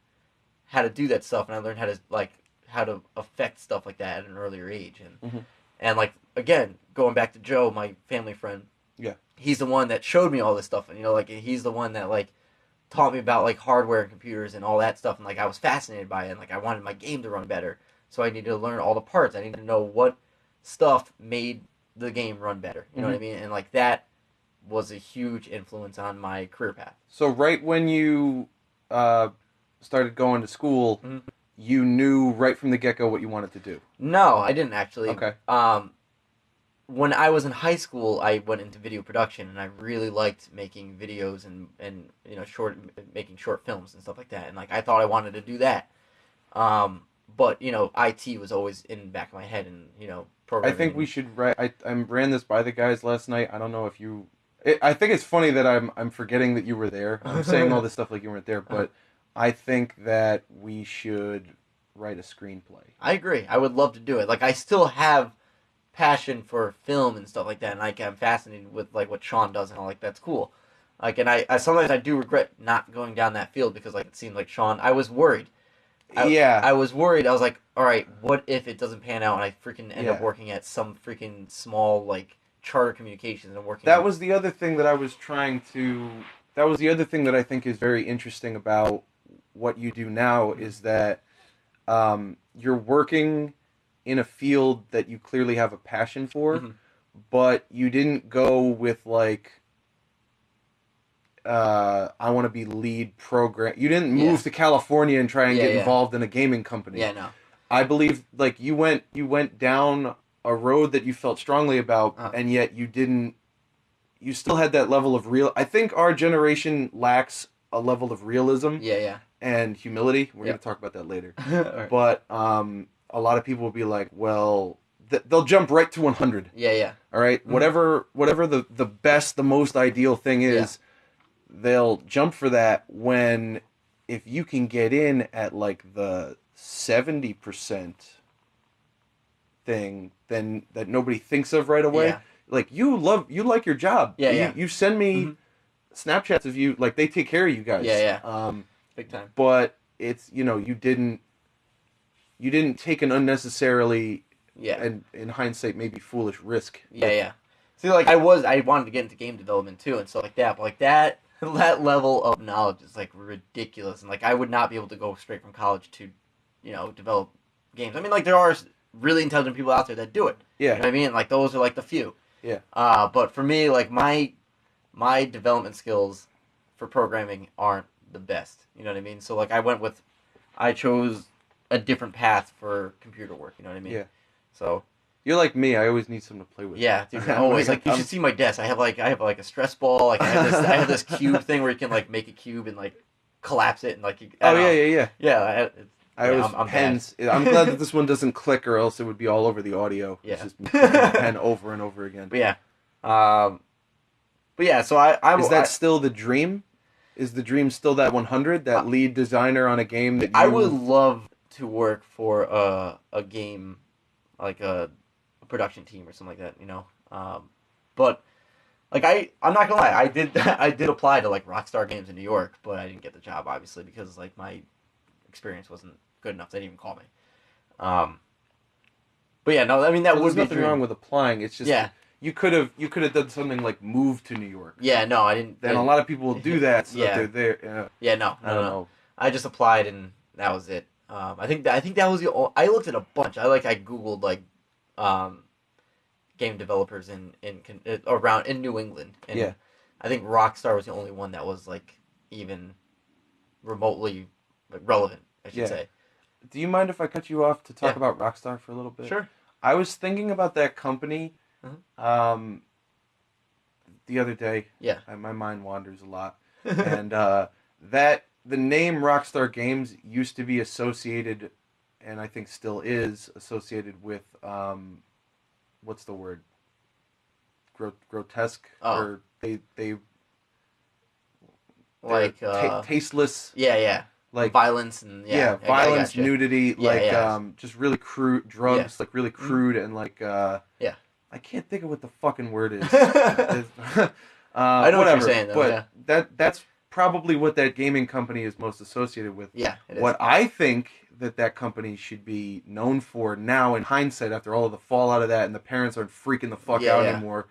how to do that stuff, and I learned how to affect stuff like that at an earlier age. And like, again, going back to Joe, my family friend. Yeah. He's the one that showed me all this stuff, and, you know, like, he's the one that, like, taught me about, like, hardware and computers and all that stuff, and, like, I was fascinated by it, and, like, I wanted my game to run better, so I needed to learn all the parts. I needed to know what stuff made the game run better. You know what I mean? And, like, that was a huge influence on my career path. So right when you started going to school, you knew right from the get-go what you wanted to do? No, I didn't actually. Okay. When I was in high school, I went into video production, and I really liked making videos and you know, making short films and stuff like that. And, like, I thought I wanted to do that. But, you know, IT was always in the back of my head, and, you know, programming. I think we should write. I ran this by the guys last night. I don't know if you. I think it's funny that I'm forgetting that you were there. I'm saying all this stuff like you weren't there, but I think that we should write a screenplay. I agree. I would love to do it. Like, I still have passion for film and stuff like that, and, like, I'm fascinated with, like, what Sean does, and all, like, that's cool. Like, and I sometimes I do regret not going down that field, because, like, it seemed like Sean, I was worried. I was worried. I was like, all right, what if it doesn't pan out and I freaking end up working at some freaking small, like, Charter Communications and working... That was the other thing that I was trying to... That was the other thing that I think is very interesting about what you do now, is that you're working in a field that you clearly have a passion for, but you didn't go with, like, I want to be lead program. You didn't move to California and try and get involved in a gaming company. Yeah, no. I believe, like, you went down a road that you felt strongly about, and yet you didn't. You still had that level of real. I think our generation lacks a level of realism. And humility. We're going to talk about that later. Right. But a lot of people will be like, well, they'll jump right to 100. All right. Whatever the best, the most ideal thing is. They'll jump for that, when if you can get in at, like, the 70% thing, then that nobody thinks of right away. Like, you like your job. You send me Snapchats of you, like, they take care of you guys. Big time. But it's, you know, you didn't take an unnecessarily, and in hindsight maybe foolish risk. See, like, I wanted to get into game development too and stuff like that, but, like, that level of knowledge is, like, ridiculous, and, like, I would not be able to go straight from college to, you know, develop games. I mean, like, there are really intelligent people out there that do it. You know what I mean? Like, those are, like, the few. But for me, like, my development skills for programming aren't the best. You know what I mean? So, like, I chose a different path for computer work. You know what I mean? So. You're like me. I always need something to play with. Yeah, dude. Always. Like, you should see my desk. I have like a stress ball. Like, I have this cube thing where you can, like, make a cube and, like, collapse it and like. Yeah. Yeah, I'm pens. I'm glad that this one doesn't click, or else it would be all over the audio. Yeah. It's just me clicking the pen over and over again. But yeah. So I is that still the dream? Is the dream still that 100? That lead designer on a game that you... I would love to work for a game, like a production team or something like that, but like I'm not gonna lie, I did apply to like Rockstar Games in New York, but I didn't get the job obviously because like my experience wasn't good enough. They didn't even call me. But yeah, no, I mean that would be nothing wrong with applying. It's just you could have done something like move to New York. Yeah, no, I didn't. Then a lot of people will do that. So yeah, they're there. Yeah, no, I don't know. I just applied and that was it. I think that was the. I looked at a bunch. I googled like, game developers in around in New England. And I think Rockstar was the only one that was like even remotely relevant, I should say. Do you mind if I cut you off to talk about Rockstar for a little bit? Sure. I was thinking about that company the other day. Yeah. My mind wanders a lot. And that the name Rockstar Games used to be associated, and I think still is, associated with, what's the word? Grotesque? Oh. Or they like tasteless. Yeah. Like violence and violence, nudity, just really crude drugs, like really Mm-hmm. crude and like I can't think of what the fucking word is. I know what you're saying, though, but that's probably what that gaming company is most associated with. Yeah, it is. What I think that company should be known for now, in hindsight, after all of the fallout of that, and the parents aren't freaking the fuck out anymore,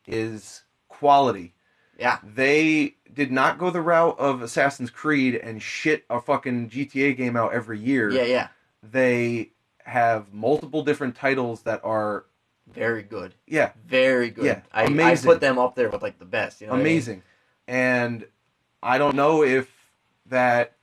is quality. Yeah. They did not go the route of Assassin's Creed and shit a fucking GTA game out every year. Yeah. They have multiple different titles that are very good. Yeah. Very good. Yeah. Amazing. I put them up there with like the best. You know amazing. What I mean? And I don't know if that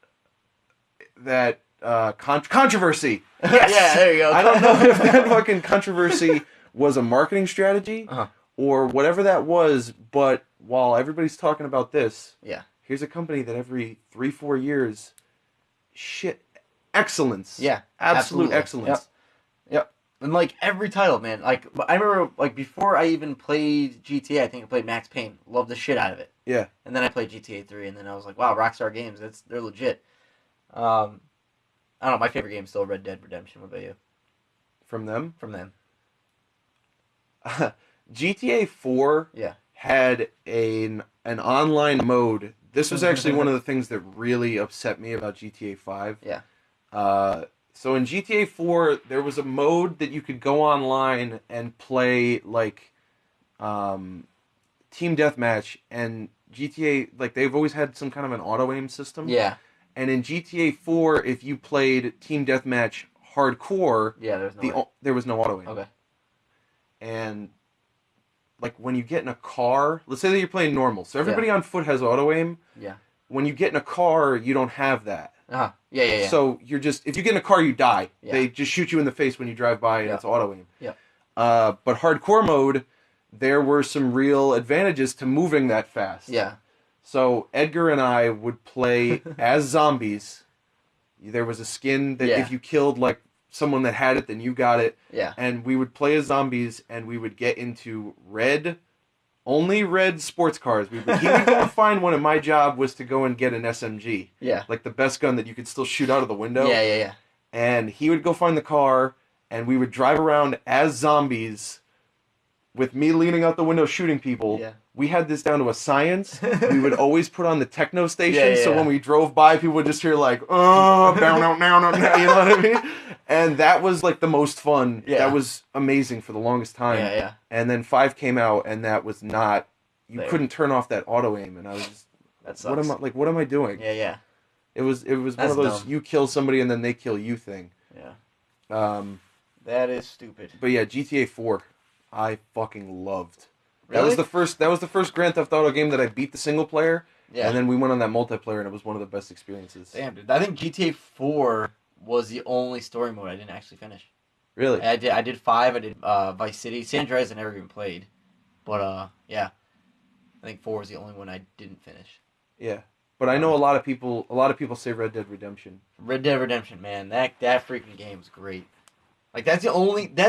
controversy. Yes! Yeah, there you go. I don't know if that fucking controversy was a marketing strategy or whatever that was, but while everybody's talking about this, here's a company that every 3-4 years, excellence. Yeah. Absolute excellence. Yep. And like every title, man. Like I remember, like before I even played GTA, I think I played Max Payne. Loved the shit out of it. Yeah. And then I played GTA 3, and then I was like, wow, Rockstar Games, they're legit. I don't know. My favorite game is still Red Dead Redemption. What about you? From them? From them. GTA 4 had an online mode. This was actually one of the things that really upset me about GTA 5. Yeah. So in GTA 4, there was a mode that you could go online and play, like, Team Deathmatch, and GTA, like, they've always had some kind of an auto-aim system. Yeah. And in GTA 4, if you played Team Deathmatch Hardcore, there was no auto-aim. Okay. And, like, when you get in a car, let's say that you're playing normal, so everybody on foot has auto-aim. Yeah. When you get in a car, you don't have that. Uh-huh. Yeah. So you're just, if you get in a car, you die. Yeah. They just shoot you in the face when you drive by, and it's auto-aim. Yeah. But hardcore mode, there were some real advantages to moving that fast. Yeah. So Edgar and I would play as zombies. There was a skin that if you killed like someone that had it, then you got it. Yeah. And we would play as zombies, and we would get into only red sports cars. He would go and find one, and my job was to go and get an SMG. Yeah. Like the best gun that you could still shoot out of the window. Yeah. And he would go find the car, and we would drive around as zombies with me leaning out the window shooting people. Yeah. We had this down to a science. We would always put on the techno station, so when we drove by, people would just hear like, oh, down, you know what I mean? And that was like the most fun. Yeah. That was amazing for the longest time. Yeah. And then 5 came out, and that was not, couldn't turn off that auto aim, and I was just, that sucks. what am I doing? Yeah. It was one of those dumb. you kill somebody and then they kill you thing. Yeah. That is stupid. But yeah, GTA 4, I fucking loved. Really? That was the first Grand Theft Auto game that I beat the single player. Yeah. And then we went on that multiplayer, and it was one of the best experiences. Damn, dude. I think GTA 4 was the only story mode I didn't actually finish. Really? I did 5. I did Vice City. San Andreas I never even played. But yeah. I think 4 was the only one I didn't finish. Yeah. But I know a lot of people say Red Dead Redemption. Red Dead Redemption, man, that freaking game's great. Like that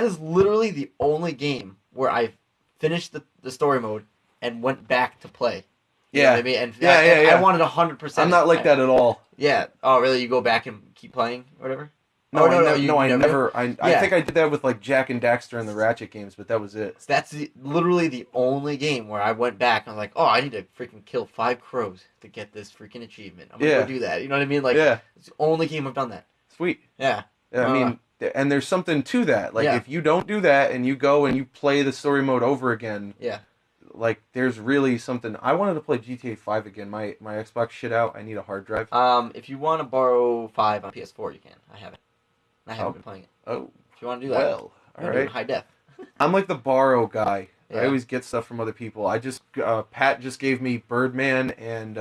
is literally the only game where I finished the story mode and went back to play. You know what I mean? And I wanted 100%. I'm not like that at all. Yeah. Oh, really? You go back and keep playing or whatever? No, I never. I think I did that with like Jack and Daxter and the Ratchet games, but that was it. So that's literally the only game where I went back and I was like, oh, I need to freaking kill 5 crows to get this freaking achievement. I'm gonna go do that. You know what I mean? Like, it's the only game I've done that. Sweet. Yeah. I mean, and there's something to that. Like, if you don't do that and you go and you play the story mode over again, like, there's really something. I wanted to play GTA 5 again. My Xbox shit out. I need a hard drive. If you want to borrow 5 on PS4, you can. I have it. I haven't been playing it. Oh. If you want to do that. Well, all right. High def. I'm like the borrow guy. Yeah. I always get stuff from other people. I just Pat just gave me Birdman and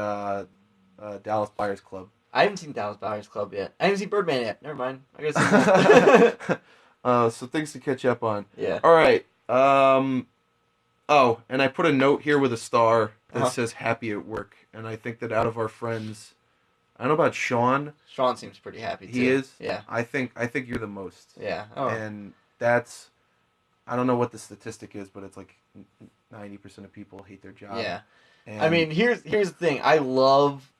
Dallas Buyers Club. I haven't seen Dallas Buyers Club yet. I haven't seen Birdman yet. Never mind. I gotta see that. So things to catch up on. Yeah. All right. Oh, and I put a note here with a star that says happy at work. And I think that out of our friends, I don't know about Sean. Sean seems pretty happy too. He is? Yeah. I think you're the most. Yeah. Oh. And that's, I don't know what the statistic is, but it's like 90% of people hate their job. Yeah. And I mean, here's the thing. I love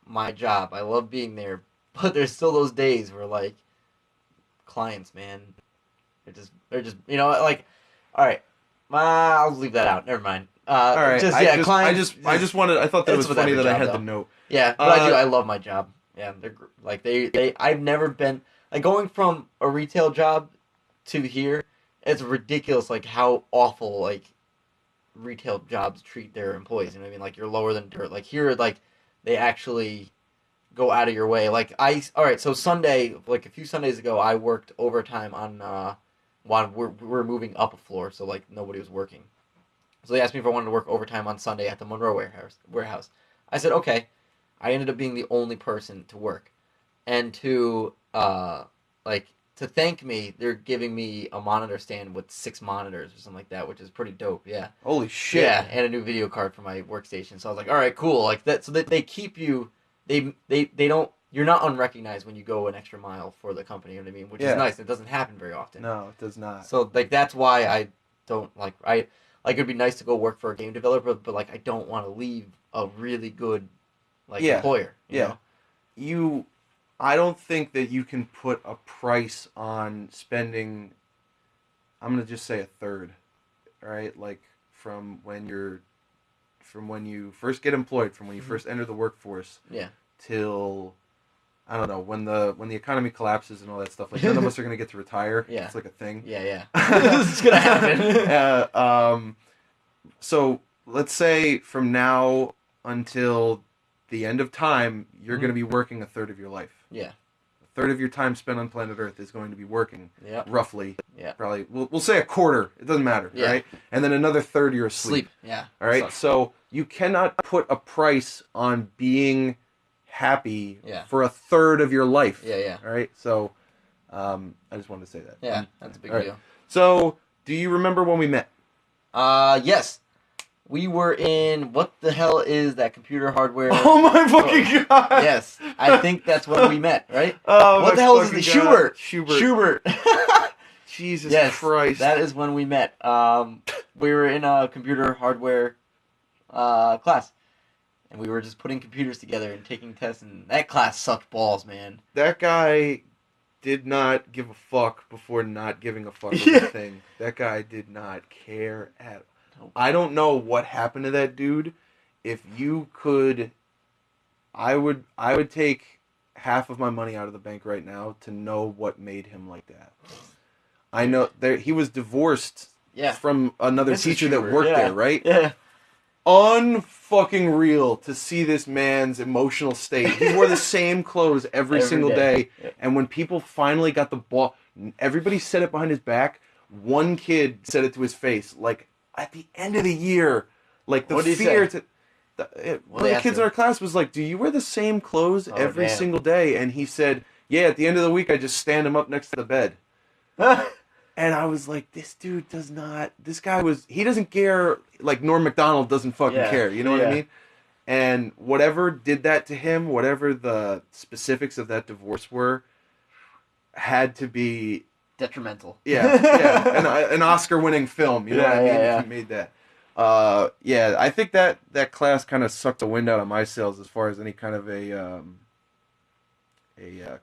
my job. I love being there. But there's still those days where, like, clients, man, they're just you know, like, all right, I'll leave that out. Never mind. All right. Clients. I just wanted. I thought that it was funny that I had the note. Yeah, but I do. I love my job. Yeah, they're like they. I've never been like going from a retail job to here. It's ridiculous, like how awful like retail jobs treat their employees. You know what I mean? Like you're lower than dirt. Like here, like they actually go out of your way. Like all right. So Sunday, like a few Sundays ago, I worked overtime on while we're moving up a floor, so like nobody was working. So they asked me if I wanted to work overtime on Sunday at the Monroe warehouse. I said okay. I ended up being the only person to work, and to thank me, they're giving me a monitor stand with 6 monitors or something like that, which is pretty dope. Yeah. Holy shit. Yeah, and a new video card for my workstation. So I was like, all right, cool. Like that, so that they keep you. They don't. You're not unrecognized when you go an extra mile for the company. You know what I mean? Which is nice. It doesn't happen very often. No, it does not. So like that's why I don't like it'd be nice to go work for a game developer, but like I don't want to leave a really good employer. You know? I don't think that you can put a price on spending, I'm going to just say a third, right? Like from when you first get employed, from when you first enter the workforce, till, I don't know, when the economy collapses and all that stuff. Like none of us are going to get to retire. Yeah. It's like a thing. Yeah. It's going to happen. So let's say from now until the end of time, you're going to be working a third of your life. Yeah. A third of your time spent on planet Earth is going to be working. Yeah. Roughly. Yeah. Probably. We'll say a quarter. It doesn't matter. Yeah. Right? And then another third you're asleep. Yeah. All right. So you cannot put a price on being happy for a third of your life. Yeah. All right. So I just wanted to say that. Yeah. That's a big deal. So do you remember when we met? Yes. We were in, what the hell is that computer hardware? Oh my fucking god! Yes, I think that's when we met, right? Oh, what the hell is it? Schubert. Jesus Christ. That is when we met. We were in a computer hardware class, and we were just putting computers together and taking tests, and that class sucked balls, man. That guy did not give a fuck before not giving a fuck about the thing. That guy did not care at all. I don't know what happened to that dude. If you could, I would take half of my money out of the bank right now to know what made him like that. I know he was divorced from another teacher that worked there, right? Yeah. Unfucking real to see this man's emotional state. He wore the same clothes every single day. Yeah. And when people finally got the ball, everybody said it behind his back. One kid said it to his face, like, at the end of the year, like the fear one of the kids in our class was like, "Do you wear the same clothes every single day?" And he said, "Yeah, at the end of the week, I just stand him up next to the bed." And I was like, "This dude does not. This guy he doesn't care. Like Norm Macdonald doesn't fucking care. You know what I mean?" And whatever did that to him, whatever the specifics of that divorce were, had to be detrimental. Yeah. An Oscar-winning film. You know what I mean? If he made that. I think that class kind of sucked the wind out of my sails as far as any kind of a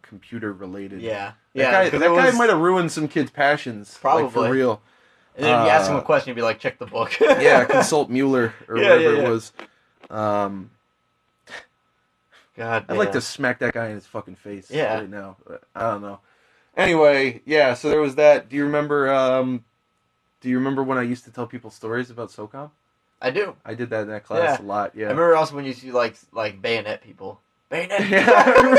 computer-related. That guy might have ruined some kids' passions. Probably. Like, for real. And then if you ask him a question, you'd be like, check the book. Consult Mueller or whatever it was. God damn. I'd like to smack that guy in his fucking face right now. But I don't know. Anyway, so there was that. Do you remember when I used to tell people stories about SOCOM? I do. I did that in that class a lot, yeah. I remember also when you used to like bayonet people. Bayonet! Yeah, I remember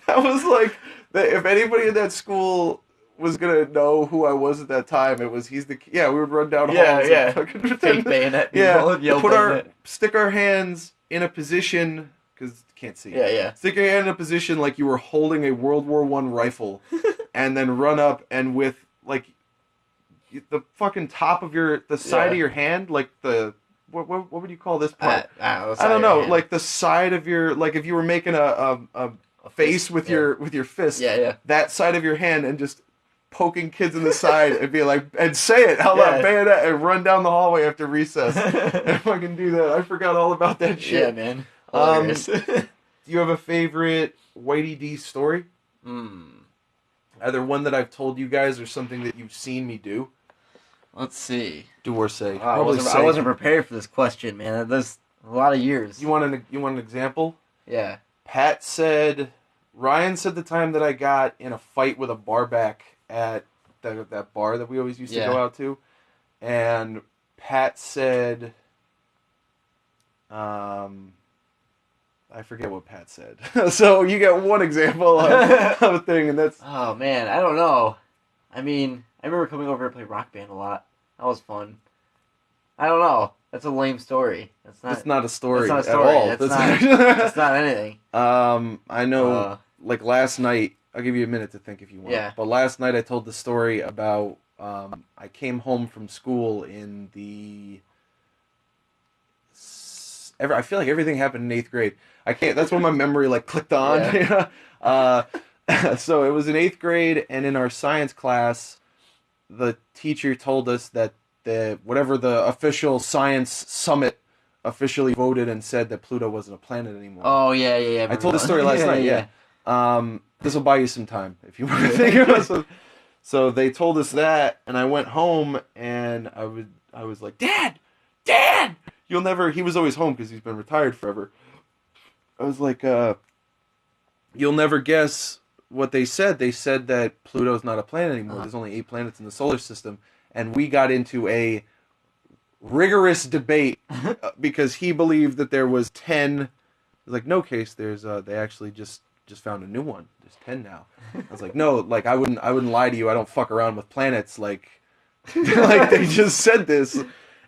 that was like, if anybody in that school was gonna know who I was at that time, we would run down halls and fucking pretend. Fake bayonet people, stick our hands in a position, because you can't see. Stick your hand in a position like you were holding a World War I rifle, and then run up and with, like, the fucking top of the side of your hand, like the, what would you call this part? I don't know, like the side of your, like if you were making a face with your fist, that side of your hand, and just poking kids in the side and be like, and say it out loud, bayonet, and run down the hallway after recess and fucking do that. I forgot all about that shit. Yeah, man. Do you have a favorite Whitey D story? Either one that I've told you guys or something that you've seen me do? Let's see. Do or say. I wasn't prepared for this question, man. There's a lot of years. You want an example? Yeah. Ryan said the time that I got in a fight with a barback at that bar that we always used to go out to, and Pat said, I forget what Pat said. So you get one example of a thing, and that's... Oh, man, I don't know. I mean, I remember coming over to play Rock Band a lot. That was fun. I don't know. That's a lame story. It's not a story at all. It's not anything. I know, like last night, I'll give you a minute to think if you want. Yeah. But last night I told the story about, I came home from school in the... I feel like everything happened in 8th grade. That's when my memory like clicked on. Yeah. So it was in 8th grade, and in our science class, the teacher told us that whatever the official science summit officially voted and said that Pluto wasn't a planet anymore. Oh yeah. I told the story last night. Yeah. This will buy you some time if you want to think about it. So they told us that, and I went home, and I was like, Dad, you'll never. He was always home because he's been retired forever. I was like, you'll never guess what they said. They said that Pluto's not a planet anymore. There's only 8 planets in the solar system. And we got into a rigorous debate because he believed that there was 10. Like, no, Case, there's they actually just found a new one. There's 10 now. I was like, no, like I wouldn't lie to you. I don't fuck around with planets. Like they just said this.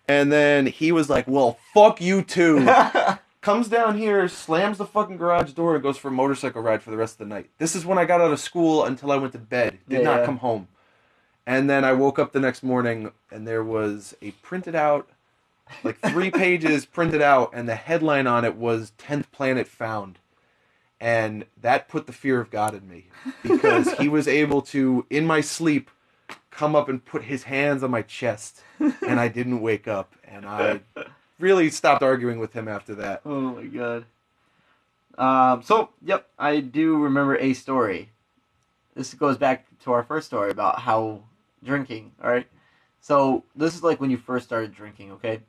And then he was like, well, fuck you too. Comes down here, slams the fucking garage door, and goes for a motorcycle ride for the rest of the night. This is when I got out of school until I went to bed. Did not come home. And then I woke up the next morning, and there was a printed out, like 3 pages printed out, and the headline on it was 10th planet found. And that put the fear of God in me. Because he was able to, in my sleep, come up and put his hands on my chest. And I didn't wake up. And I really stopped arguing with him after that. Oh my God. I do remember a story. This goes back to our first story about how drinking, alright? So, this is like when you first started drinking, okay?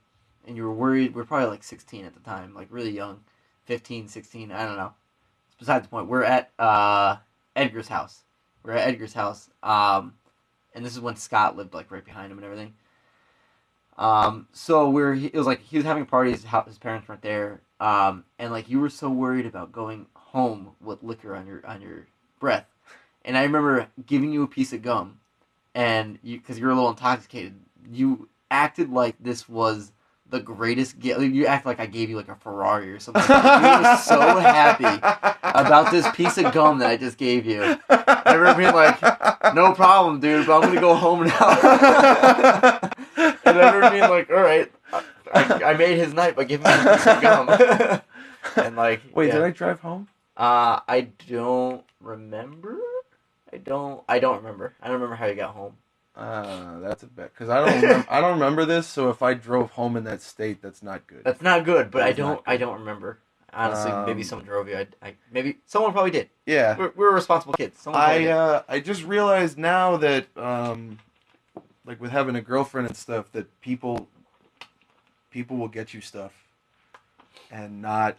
And you were worried. We're probably like 16 at the time, like really young. 15, 16, I don't know. It's besides the point. We're at Edgar's house. And this is when Scott lived like right behind him and everything. So it was like he was having parties, his parents weren't there, and like you were so worried about going home with liquor on your breath, and I remember giving you a piece of gum, and because you were a little intoxicated, you acted like this was the greatest gift. You acted like I gave you like a Ferrari or something. You were so happy about this piece of gum that I just gave you. I remember being like, no problem, dude, but I'm gonna go home now. And I remember being like, all right, I made his night by giving him a piece of gum. And like, wait, yeah. did I drive home? I don't remember. I don't remember. I don't remember how you got home. That's a bet because I don't remember this. So if I drove home in that state, that's not good. That's not good. But I don't remember. Honestly, maybe someone drove you. Maybe someone probably did. Yeah, we're responsible kids. Someone probably did. I just realized now that like with having a girlfriend and stuff, that people will get you stuff, and not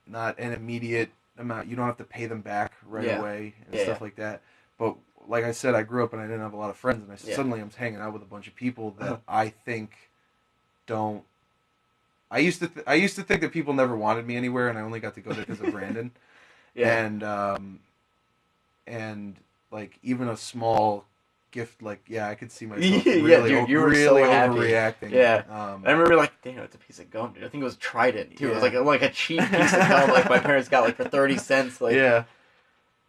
an immediate amount. You don't have to pay them back right away and stuff like that. But like I said, I grew up and I didn't have a lot of friends, and suddenly I'm hanging out with a bunch of people that I think don't. I used to think that people never wanted me anywhere, and I only got to go there because of Brandon. And like even a small gift, like I could see myself really, dude, you were really so happy. overreacting. Yeah, I remember like, damn, it's a piece of gum, dude. I think it was Trident too. It was like a cheap piece of gum, like my parents got like for 30 cents. Like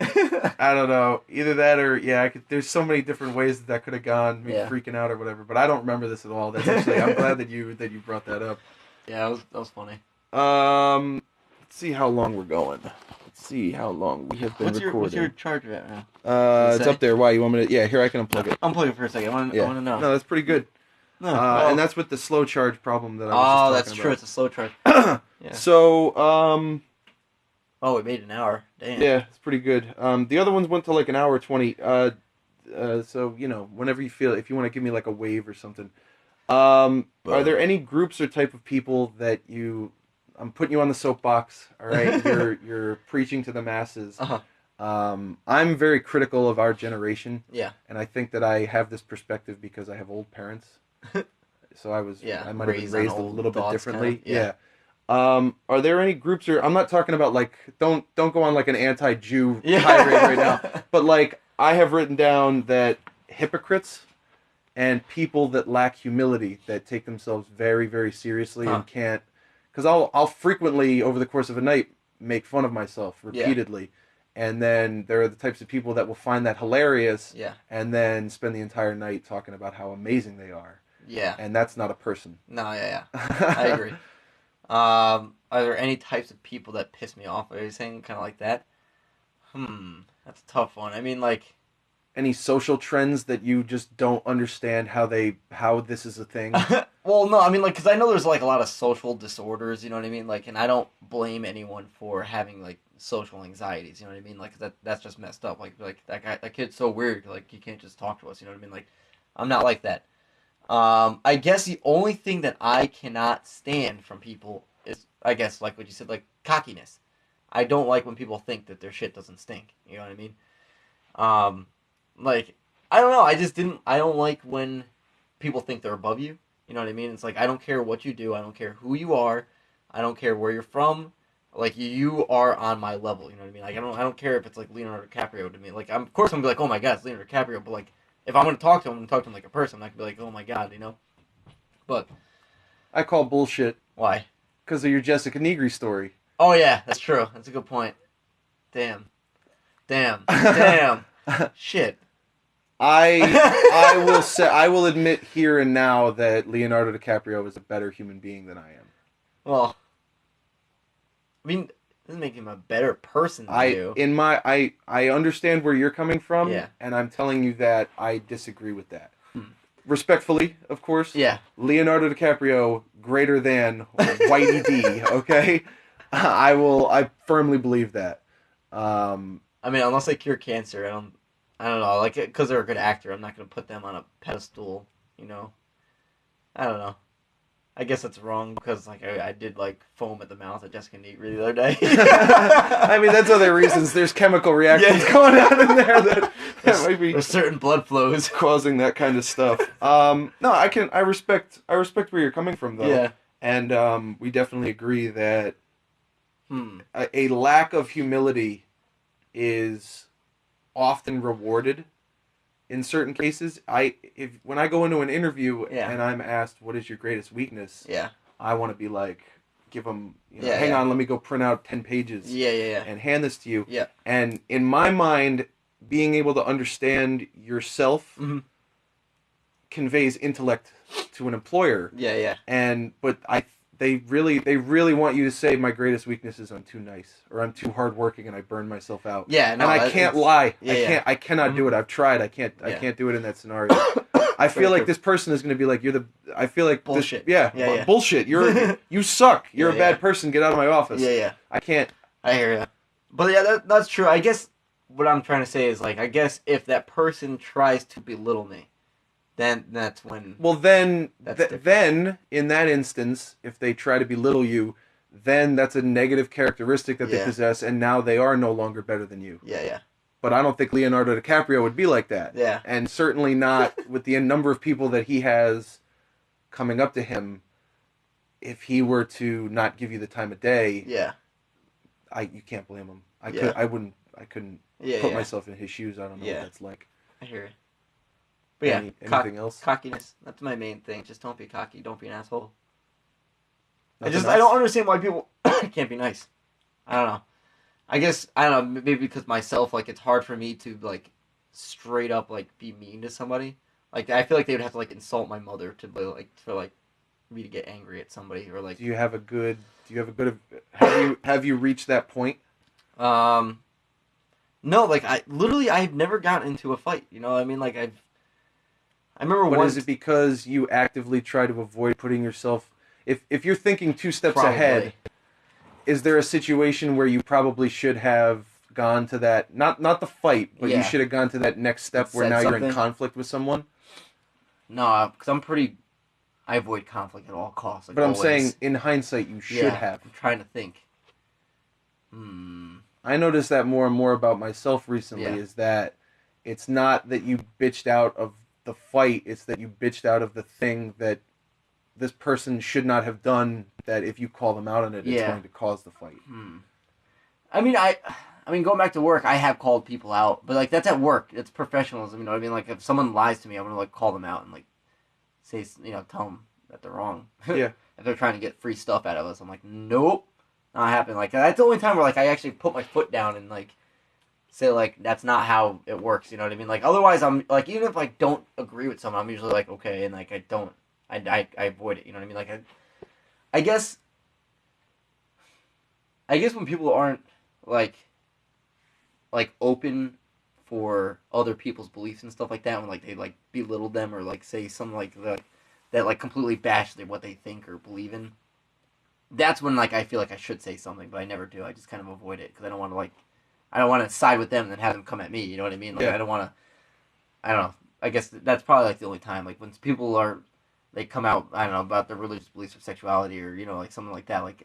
I don't know, either that or there's so many different ways that could have gone, me freaking out or whatever. But I don't remember this at all. That's actually I'm glad that you brought that up. Yeah, that was funny. Let's see how long we're going. Let's see how long we have been recording. What's your charger at now? It's up there. Why? You want me to? Yeah, here I can unplug it. Unplug it for a second. I want to know. No, that's pretty good. No, and that's with the slow charge problem that I was just talking that's true. about. It's a slow charge. So, oh, we made an hour. Damn. Yeah, it's pretty good. The other ones went to like an hour 20. So whenever you feel, if you want to give me like a wave or something. Are there any groups or type of people that I'm putting you on the soapbox, all right? You're preaching to the masses. I'm very critical of our generation. Yeah. And I think that I have this perspective because I have old parents. So I might have been raised a little bit differently. Kind of, are there any groups I'm not talking about like, don't go on like an anti-Jew tirade right now, but like I have written down that hypocrites and people that lack humility, that take themselves very, very seriously and can't, because I'll frequently over the course of a night make fun of myself repeatedly, and then there are the types of people that will find that hilarious, and then spend the entire night talking about how amazing they are. Yeah, and that's not a person. No, I agree. Are there any types of people that piss me off? Are you saying kind of like that? That's a tough one. I mean, like. Any social trends that you just don't understand how this is a thing? Well, no, I mean, like, because I know there's, like, a lot of social disorders, you know what I mean? Like, and I don't blame anyone for having, like, social anxieties, you know what I mean? Like, that's just messed up. Like that kid's so weird, like, he can't just talk to us, you know what I mean? Like, I'm not like that. I guess the only thing that I cannot stand from people is, I guess, like what you said, like, cockiness. I don't like when people think that their shit doesn't stink, you know what I mean? Like, I don't know, I don't like when people think they're above you, you know what I mean? It's like, I don't care what you do, I don't care who you are, I don't care where you're from, like, you are on my level, you know what I mean? Like, I don't care if it's, like, Leonardo DiCaprio to me, like, of course I'm gonna be like, oh my god, it's Leonardo DiCaprio, but, like, if I'm gonna talk to him, I'm gonna talk to him like a person, I'm not gonna be like, oh my god, you know? But. I call bullshit. Why? Because of your Jessica Negri story. Oh yeah, that's true, that's a good point. Damn. Shit. I will admit here and now that Leonardo DiCaprio is a better human being than I am. Well, I mean, it doesn't make him a better person than you. I understand where you're coming from, and I'm telling you that I disagree with that. Respectfully, of course. Yeah. Leonardo DiCaprio greater than Whitey D. Okay, I firmly believe that. I mean, unless they cure cancer, I don't know, like, because they're a good actor, I'm not going to put them on a pedestal, you know? I don't know. I guess that's wrong, because, like, I did, like, foam at the mouth at Jessica Negri the other day. I mean, that's other reasons. There's chemical reactions going on in there that might be... There's certain blood flows. Causing that kind of stuff. No, I respect where you're coming from, though. Yeah. And we definitely agree that a lack of humility is often rewarded in certain cases. When I go into an interview and I'm asked what is your greatest weakness, I want to be like, give them, hang on, let me go print out 10 pages and hand this to you. And in my mind, being able to understand yourself conveys intellect to an employer. Yeah. But they really want you to say my greatest weakness is I'm too nice or I'm too hardworking and I burn myself out. Yeah, no, and I can't lie. Yeah, I cannot do it. I've tried. I can't do it in that scenario. I feel like this person is going to be like, I feel like bullshit. Bullshit. You suck. You're a bad person. Get out of my office. Yeah. I can't. I hear you. But yeah, that's true. I guess what I'm trying to say is like, I guess if that person tries to belittle me, then that's when. Well, then in that instance, if they try to belittle you, then that's a negative characteristic that they possess, and now they are no longer better than you. Yeah. But I don't think Leonardo DiCaprio would be like that. Yeah. And certainly not with the number of people that he has coming up to him. If he were to not give you the time of day, you can't blame him. I couldn't put myself in his shoes. I don't know what that's like. I hear it. But anything else? Cockiness. That's my main thing. Just don't be cocky. Don't be an asshole. I Nothing don't understand why people can't be nice. I don't know. I guess, I don't know, maybe because myself, like, it's hard for me to, like, straight up, like, be mean to somebody. Like, I feel like they would have to, like, insult my mother to, like, for me to get angry at somebody, or, like... Have you reached that point? No, like, I've never gotten into a fight, you know what I mean? Like, I remember once... But is it because you actively try to avoid putting yourself... If you're thinking 2 steps ahead... Is there a situation where you probably should have gone to that, not the fight, but you should have gone to that next step where now you're in conflict with someone? No, because I avoid conflict at all costs. Like, but I'm saying, in hindsight, you should have. I'm trying to think. I noticed that more and more about myself recently, is that it's not that you bitched out of the fight, it's that you bitched out of the thing that this person should not have done, that if you call them out on it, it's going to cause the fight. I mean, going back to work, I have called people out, but, like, that's at work. It's professionalism, you know what I mean? Like, if someone lies to me, I'm going to, like, call them out and, like, say, you know, tell them that they're wrong. Yeah. If they're trying to get free stuff out of us, I'm like, nope, not happening. Like, that's the only time where, like, I actually put my foot down and, like, say, like, that's not how it works, you know what I mean? Like, otherwise, I'm, like, even if I don't agree with someone, I'm usually like, okay, and, like, I avoid it, you know what I mean? Like, I guess when people aren't, like open for other people's beliefs and stuff like that, when, like, they, like, belittle them or, like, say something like that, like, completely bash what they think or believe in, that's when, like, I feel like I should say something, but I never do. I just kind of avoid it, because I don't want to side with them and then have them come at me, you know what I mean? Like, I don't want to, I don't know, I guess that's probably, like, the only time, like, when people are, they come out, I don't know, about their religious beliefs or sexuality or, you know, like, something like that. Like,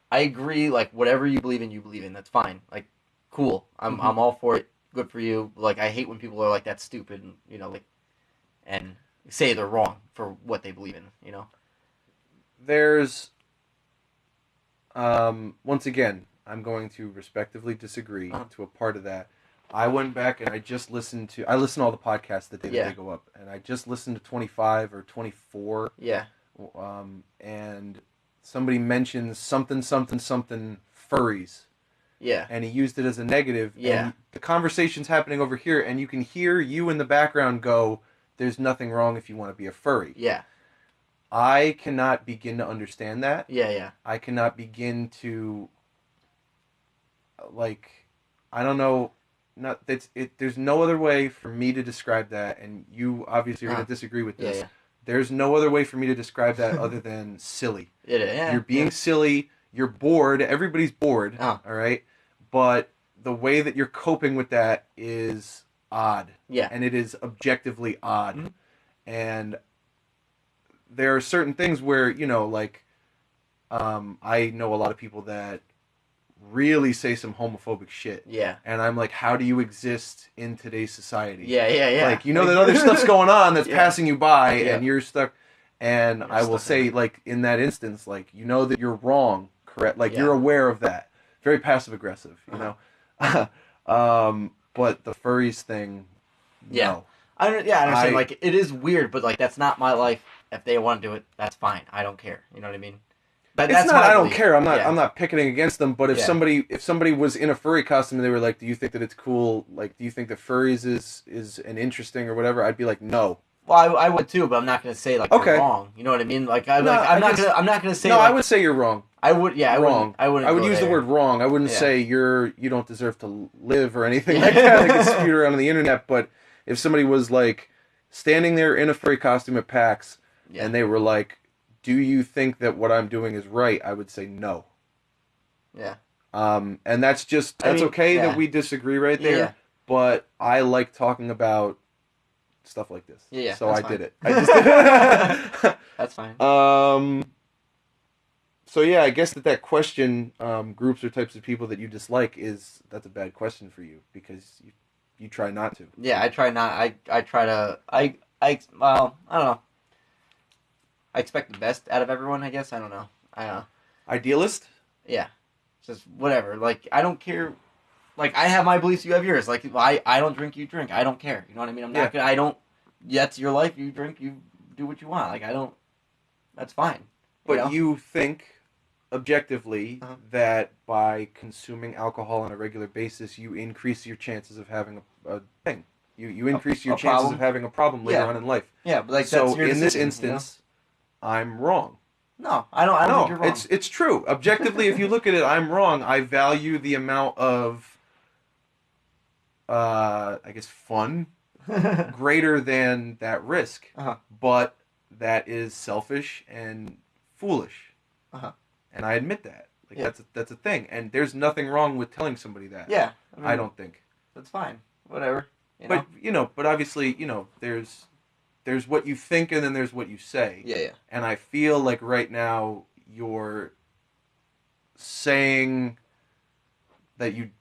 I agree, like, whatever you believe in, that's fine. Like, cool. I'm all for it. Good for you. Like, I hate when people are like, that's stupid, and, you know, like, and say they're wrong for what they believe in, you know? There's, once again, I'm going to respectively disagree to a part of that. I went back and I listened to all the podcasts the day that they go up, and I just listened to 25 or 24. Yeah. And somebody mentions something furries. Yeah. And he used it as a negative. Yeah. And the conversation's happening over here, and you can hear you in the background go, there's nothing wrong if you want to be a furry. Yeah. I cannot begin to understand that. Yeah. I cannot begin to, like, I don't know. There's no other way for me to describe that, and you obviously are going to disagree with this. Yeah. There's no other way for me to describe that other than silly. You're being silly. You're bored. Everybody's bored. All right, but the way that you're coping with that is odd. Yeah, and it is objectively odd. Mm-hmm. And there are certain things where, you know, like, I know a lot of people that really say some homophobic shit. Yeah. And I'm like, how do you exist in today's society? Yeah. Like, you know that other stuff's going on that's passing you by, and you're stuck. And I will say, like, in that instance, like, you know that you're wrong, correct? Like, you're aware of that. Very passive-aggressive, you know? But the furries thing, no. I understand. Like, it is weird, but, like, that's not my life. If they want to do it, that's fine. I don't care. You know what I mean? But it's not. I don't care. I'm not picketing against them. But if somebody was in a furry costume and they were like, "Do you think that it's cool? Like, do you think that furries is an interesting or whatever?" I'd be like, "No, Well, I would too, but I'm not gonna say like Okay. you're wrong. You know what I mean? Like I'm No, not gonna say. No, like, I would say you're wrong. I would. Yeah, Wrong. I wouldn't. I would go use the there. word wrong. I wouldn't Yeah. say you don't deserve to live or anything like that. I can spew around on the internet. But if somebody was like standing there in a furry costume at PAX and they were like, "Do you think that what I'm doing is right?" I would say no. Yeah. And that's okay that we disagree right there. Yeah. But I like talking about stuff like this. Yeah. So I did it. I just That's fine. So yeah, I guess that question, groups or types of people that you dislike, that's a bad question for you because you try not to. Yeah, I try not. I try to. Well, I don't know. I expect the best out of everyone. I guess I don't know. Idealist. Yeah, just whatever. Like I don't care. Like I have my beliefs, you have yours. Like I don't drink, you drink. I don't care. You know what I mean? I'm not gonna. I don't. That's your life. You drink. You do what you want. Like I don't. That's fine. But you think objectively that by consuming alcohol on a regular basis, you increase your chances of having a thing. You increase your chances of having a problem later on in life. Yeah, but like so that's your in this decision, instance, I'm wrong. No, I don't think you're wrong. It's true. Objectively, if you look at it, I'm wrong. I value the amount of, I guess, fun greater than that risk. But that is selfish and foolish. And I admit that. Like that's a thing. And there's nothing wrong with telling somebody that. Yeah. I don't think. That's fine. Whatever. But obviously, there's what you think and then there's what you say. Yeah. And I feel like right now you're saying that you'd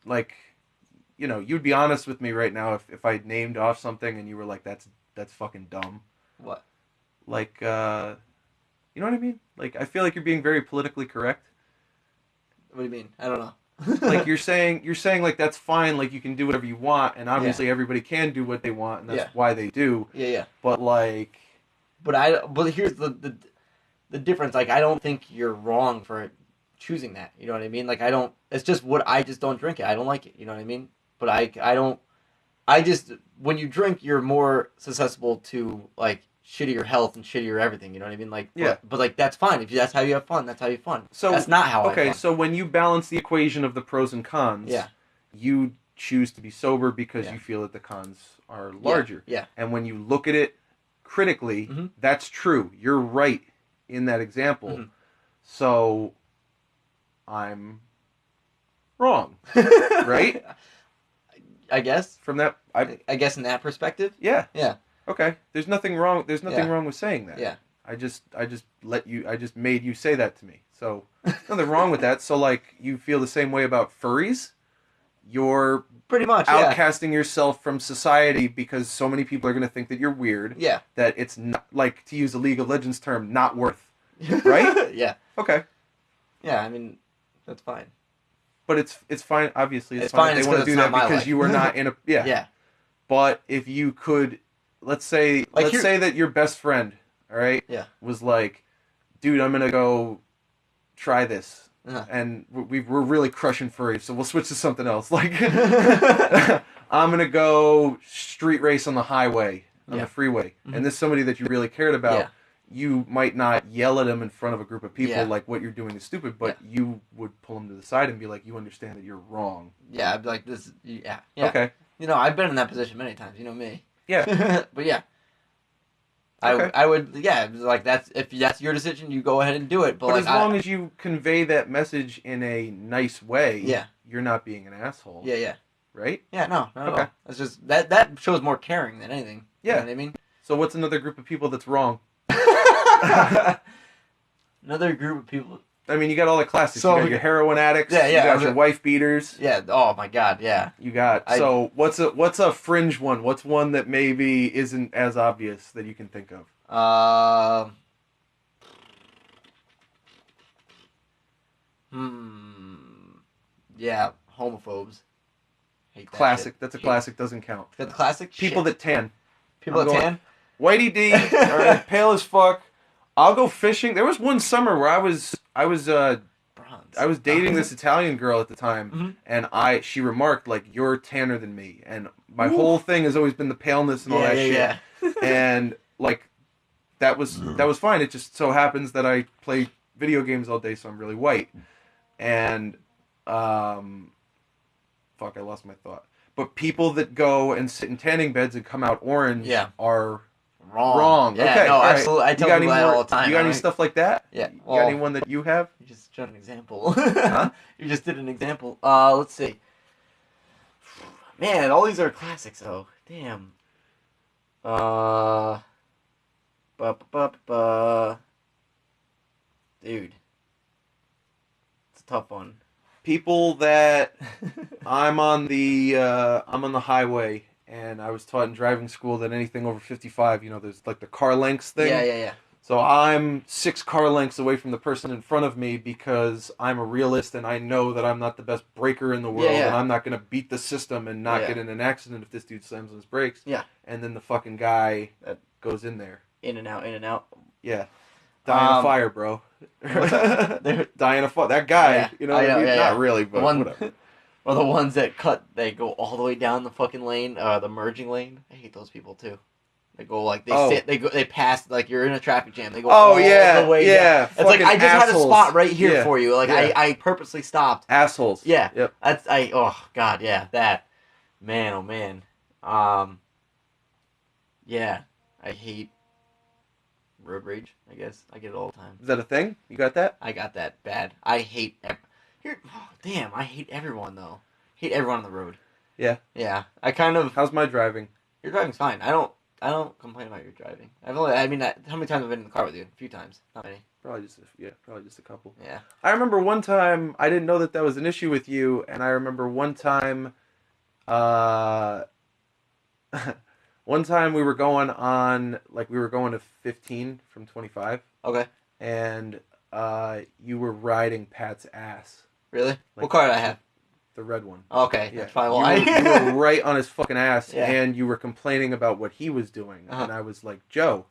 be honest with me right now if I named off something and you were like, that's fucking dumb. What? Like, you know what I mean? Like, I feel like you're being very politically correct. What do you mean? I don't know. Like you're saying like that's fine, like you can do whatever you want, and obviously everybody can do what they want, and that's why they do. Yeah. But like, but here's the difference. Like I don't think you're wrong for choosing that. You know what I mean? Like I don't. It's just I just don't drink it. I don't like it. You know what I mean? But I don't. I just when you drink, you're more susceptible to like shittier health and shittier everything. You know what I mean? Like but like that's fine. If that's how you have fun, that's how you have fun. So that's not how. I have fun. So when you balance the equation of the pros and cons, you choose to be sober because you feel that the cons are larger. Yeah. And when you look at it critically, that's true. You're right in that example. So I'm wrong, right? I guess from that. I guess in that perspective. Yeah. Yeah. Okay. There's nothing wrong. There's nothing wrong with saying that. Yeah. I just made you say that to me. So nothing wrong with that. So like you feel the same way about furries. You're pretty much outcasting yourself from society because so many people are going to think that you're weird. Yeah. That it's not, like, to use a League of Legends term, not worth. Right? Yeah. Okay. Yeah, I mean, that's fine. But it's fine. Obviously, it's fine. They want to do that because you were not in a Yeah. But if you could, let's say that your best friend, all right, was like, dude, I'm gonna go try this. And we're really crushing furries, so we'll switch to something else. Like, I'm going to go street race on the highway, on the freeway. And this is somebody that you really cared about. You might not yell at him in front of a group of people like what you're doing is stupid, but you would pull him to the side and be like, you understand that you're wrong. Yeah, I'd be like, this, yeah. Okay. You know, I've been in that position many times, you know me. Yeah. But yeah. Okay. I would, like if that's your decision, you go ahead and do it. But like, as long as you convey that message in a nice way, you're not being an asshole. Yeah. Right? Yeah, no, not at all. It's just that shows more caring than anything. Yeah. You know what I mean? So what's another group of people that's wrong? Another group of people. I mean, you got all the classics. So, you got your heroin addicts. Yeah. You got your wife beaters. Yeah. Oh my God. Yeah. You got. So what's a fringe one? What's one that maybe isn't as obvious that you can think of? Yeah. Homophobes. Hate classic. That's a classic. Doesn't count. That's classic. People that tan. People that tan. Whitey D. All right, pale as fuck. I'll go fishing. There was one summer where I was dating this Italian girl at the time, and she remarked, like, you're tanner than me, and my whole thing has always been the paleness and all that shit. And like that was fine. It just so happens that I play video games all day, so I'm really white. And fuck, I lost my thought. But people that go and sit in tanning beds and come out orange are wrong. Yeah, okay, no, right. absolutely. I tell people that all the time. You got any stuff like that? Yeah. You got anyone that you have? You just did an example. Huh? You just did an example. Let's see. Man, all these are classics, though. Damn. Dude. It's a tough one. People that I'm on the highway, and I was taught in driving school that anything over 55, there's like the car lengths thing. Yeah. So I'm 6 car lengths away from the person in front of me because I'm a realist and I know that I'm not the best braker in the world and I'm not going to beat the system and not get in an accident if this dude slams on his brakes. Yeah. And then the fucking guy that goes in there. In and out. Yeah. Die in a fire, bro. Die in a fire. That guy, not really, but whatever. Or the ones that they go all the way down the fucking lane, the merging lane. I hate those people too. They go like they pass like you're in a traffic jam. They go all the way down. It's like I just had a spot right here for you. Like I purposely stopped. Assholes. Yeah. Yep. Oh god, yeah, that. Man, oh man. Yeah, I hate road rage, I guess. I get it all the time. Is that a thing? You got that? I got that bad. I hate I hate everyone though. Hate everyone on the road. Yeah. Yeah. I kind of How's my driving? Your driving's fine. I don't complain about your driving. how many times have I been in the car with you? A few times. Not many. Probably just a couple. Yeah. I remember one time I didn't know that was an issue with you, and I remember one time one time we were going to 15 from 25. Okay. And you were riding Pat's ass. Really? What car did I have? The red one. Okay, yeah. That's probably why. You were right on his fucking ass, and you were complaining about what he was doing. And I was like, Joe,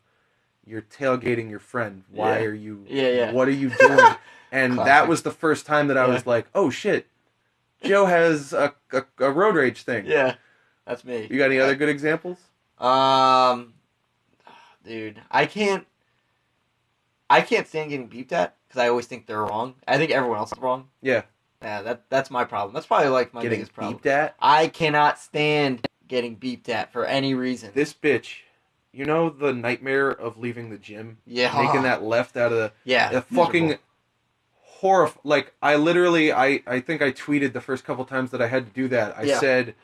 you're tailgating your friend. Why are you... Yeah. What are you doing? And that was the first time that I was like, oh, shit. Joe has a road rage thing. Yeah, that's me. You got any other good examples? Dude, I can't stand getting beeped at because I always think they're wrong. I think everyone else is wrong. Yeah. Yeah, that's my problem. That's probably like my biggest problem. Getting beeped at? I cannot stand getting beeped at for any reason. This bitch, you know the nightmare of leaving the gym? Yeah. Making that left out of the... Yeah. The fucking horror... Like, I literally... I think I tweeted the first couple times that I had to do that. I said...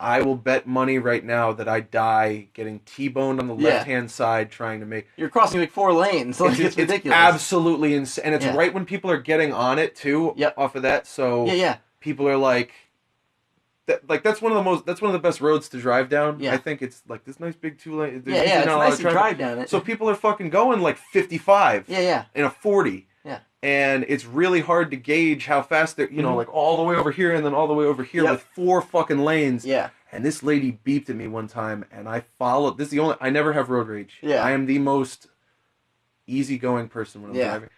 I will bet money right now that I die getting T-boned on the left-hand side trying to make... You're crossing like 4 lanes. Like, it's ridiculous. It's absolutely insane. And it's right when people are getting on it, too, off of that. So people are like... that's one of the best roads to drive down. I think it's like this nice big 2-lane... It's nice to drive down it. So people are fucking going like 55 in a 40. Yeah. And it's really hard to gauge how fast they're, like all the way over here and then all the way over here with 4 fucking lanes. Yeah. And this lady beeped at me one time and I followed. This is the only, I never have road rage. Yeah. I am the most easygoing person when I'm driving.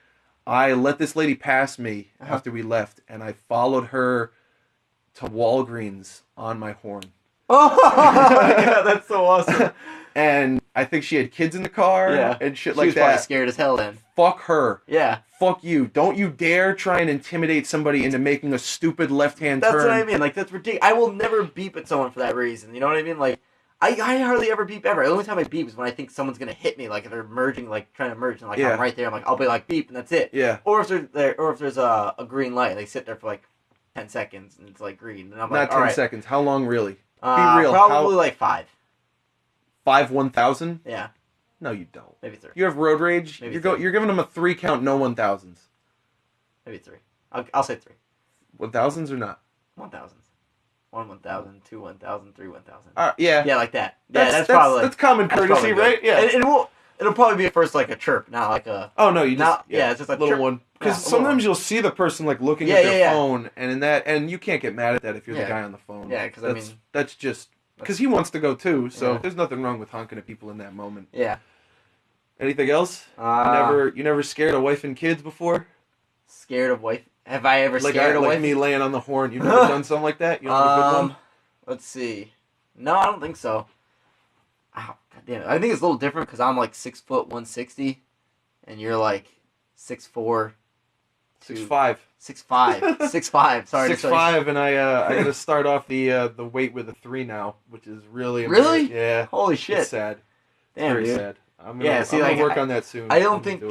I let this lady pass me after we left and I followed her to Walgreens on my horn. Oh, yeah, that's so awesome. And I think she had kids in the car and shit like that. She was probably scared as hell then. Fuck her. Yeah. Fuck you. Don't you dare try and intimidate somebody into making a stupid left-hand turn. That's what I mean. Like, that's ridiculous. I will never beep at someone for that reason. You know what I mean? Like, I hardly ever beep ever. The only time I beep is when I think someone's going to hit me. Like, if they're merging, like, trying to merge. And, like, I'm right there. I'm like, I'll be like, beep, and that's it. Yeah. Or if there's a green light. They sit there for, like, 10 seconds, and it's, like, green. And I'm like, not 10 seconds. How long, really? Be real. Probably, like, 5. 5 1,000? Yeah. No, you don't. Maybe 3. You have road rage? Maybe you're giving them a 3 count, no 1,000s. Maybe 3. I'll say 3. 1,000s or not? 1,000s. 1 1,000, 2 1,000, 3 1,000. Yeah. Yeah, like that. That's common courtesy, right? Yeah. It'll probably be at first like a chirp, not like a... Oh, no, you just... it's just like a little chirp. one. Because sometimes you'll see the person like looking at their phone, and you can't get mad at that if you're the guy on the phone. Yeah, because that's just... Because he wants to go too, so there's nothing wrong with honking at people in that moment. Yeah. Anything else? You never scared a wife and kids before? Scared of wife? Have I ever scared a wife? Like me laying on the horn. You've never done something like that? You know a good one? Let's see. No, I don't think so. Ow, God damn it. I think it's a little different because I'm like 6 foot 160, and you're like 6'4", 6'5". 6'5", 6'5". Sorry, 6'5", and I got to start off the weight with a 3 now, which is really Really? yeah. Holy shit! It's sad. Damn, Very dude. sad. I'm gonna work on that soon. I don't think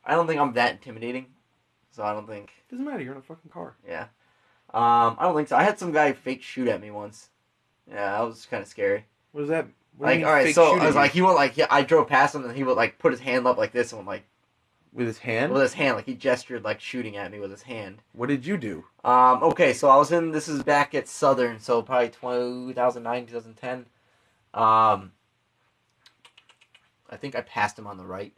I'm that intimidating, so I don't think. Doesn't matter. You're in a fucking car. Yeah. I don't think so. I had some guy fake shoot at me once. Yeah, that was kind of scary. What is that? What Like, all right, so I was like, he went like, I drove past him and he would like put his hand up like this and went like. With his hand? With his hand, like he gestured like shooting at me with his hand. What did you do? Okay, so this is back at Southern, so probably 2009, 2010. I think I passed him on the right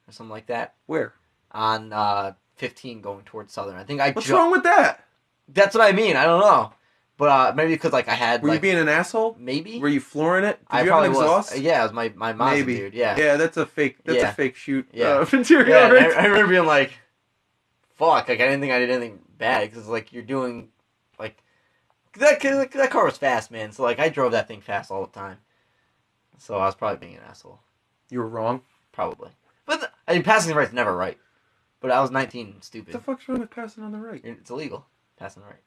or something like that. Where? On 15 going towards Southern. I think What's wrong with that? That's what I mean. I don't know. But maybe because like I had. Were you being an asshole? Maybe. Were you flooring it? Did I you probably have an exhaust? was. Yeah, it was my Mazda dude. Yeah. Yeah, that's a fake. That's a fake shoot. Material. Yeah, right? I remember being like, "Fuck!" Like I didn't think I did anything bad because like you're doing, like, that car was fast, man. So like I drove that thing fast all the time. So I was probably being an asshole. You were wrong. Probably. But I mean, passing the right's never right. But I was 19 and stupid. What the fuck's wrong with passing on the right? It's illegal. Passing the right.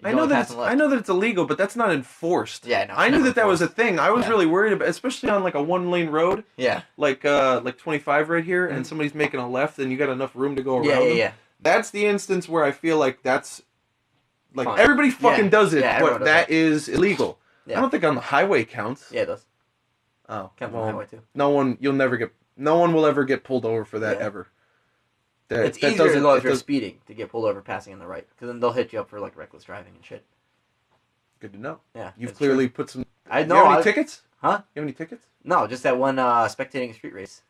I know that it's illegal, but that's not enforced. Yeah, no. I knew that was a thing. I was really worried about, especially on like a 1-lane road. Yeah. Like 25 right here, and somebody's making a left, and you got enough room to go around them. Yeah. That's the instance where I feel like that's like fine. Everybody fucking does it, but does that is illegal. Yeah. I don't think on the highway counts. Yeah, it does. Oh, Counts on the highway too. No one will ever get pulled over for that ever. It's easier to go if you're speeding to get pulled over passing on the right, because then they'll hit you up for like reckless driving and shit. Good to know. Yeah, you've clearly put some. I know. You have any tickets? Huh? You have any tickets? No, just that one spectating a street race.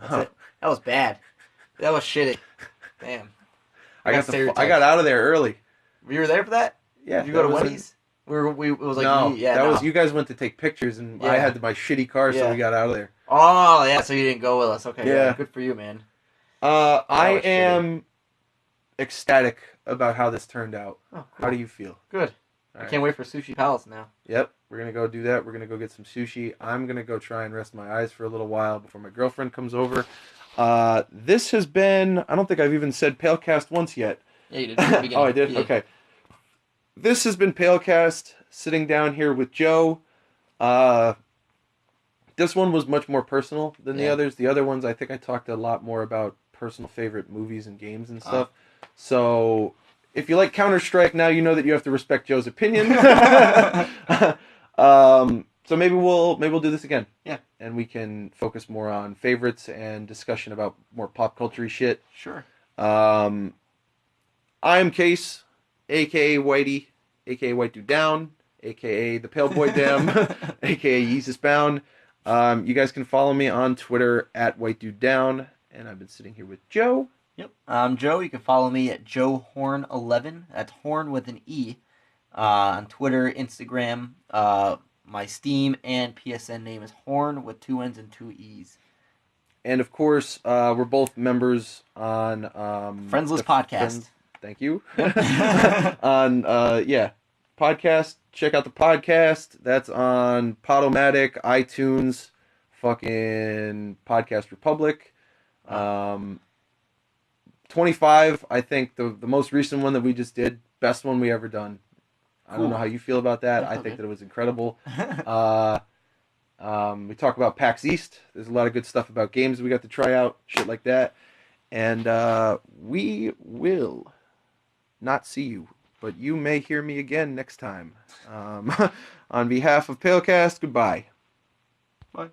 That's it. That was bad. That was shitty. Damn. I got out of there early. You were there for that? Yeah. Did you go to Whitey's? It was like was you guys went to take pictures and I had my shitty car, so we got out of there. Oh yeah, so you didn't go with us. Okay, yeah. Good for you, man. I am ecstatic about how this turned out. Oh, cool. How do you feel? Good. I can't wait for Sushi Palace now. Yep, we're gonna go do that. We're gonna go get some sushi. I'm gonna go try and rest my eyes for a little while before my girlfriend comes over. This has been. I don't think I've even said PALECAST once yet. Yeah, you did. Oh, I did? Yeah. Okay. This has been PALECAST, sitting down here with Joe. This one was much more personal than the others. The other ones, I think I talked a lot more about personal favorite movies and games and stuff. So, if you like Counter-Strike, now you know that you have to respect Joe's opinion. So maybe we'll do this again. Yeah. And we can focus more on favorites and discussion about more pop culture shit. Sure. I'm Case, a.k.a. Whitey, a.k.a. White Dude Down, a.k.a. The Pale Boy Dem, a.k.a. Yeezus Bound. You guys can follow me on Twitter at White Dude Down, and I've been sitting here with Joe. Yep. I'm Joe. You can follow me at JoeHorn11. That's Horn with an E. On Twitter, Instagram. My Steam and PSN name is Horn with 2 N's and 2 E's. And of course, we're both members on Friendslist Podcast. Thank you. On podcast. Check out the podcast. That's on Podomatic, iTunes, fucking Podcast Republic. 25, I think the most recent one that we just did, best one we ever done. I don't know how you feel about that. I think that it was incredible. We talk about PAX East. There's a lot of good stuff about games we got to try out, shit like that. And we will not see you, but you may hear me again next time. On behalf of PALECAST, goodbye.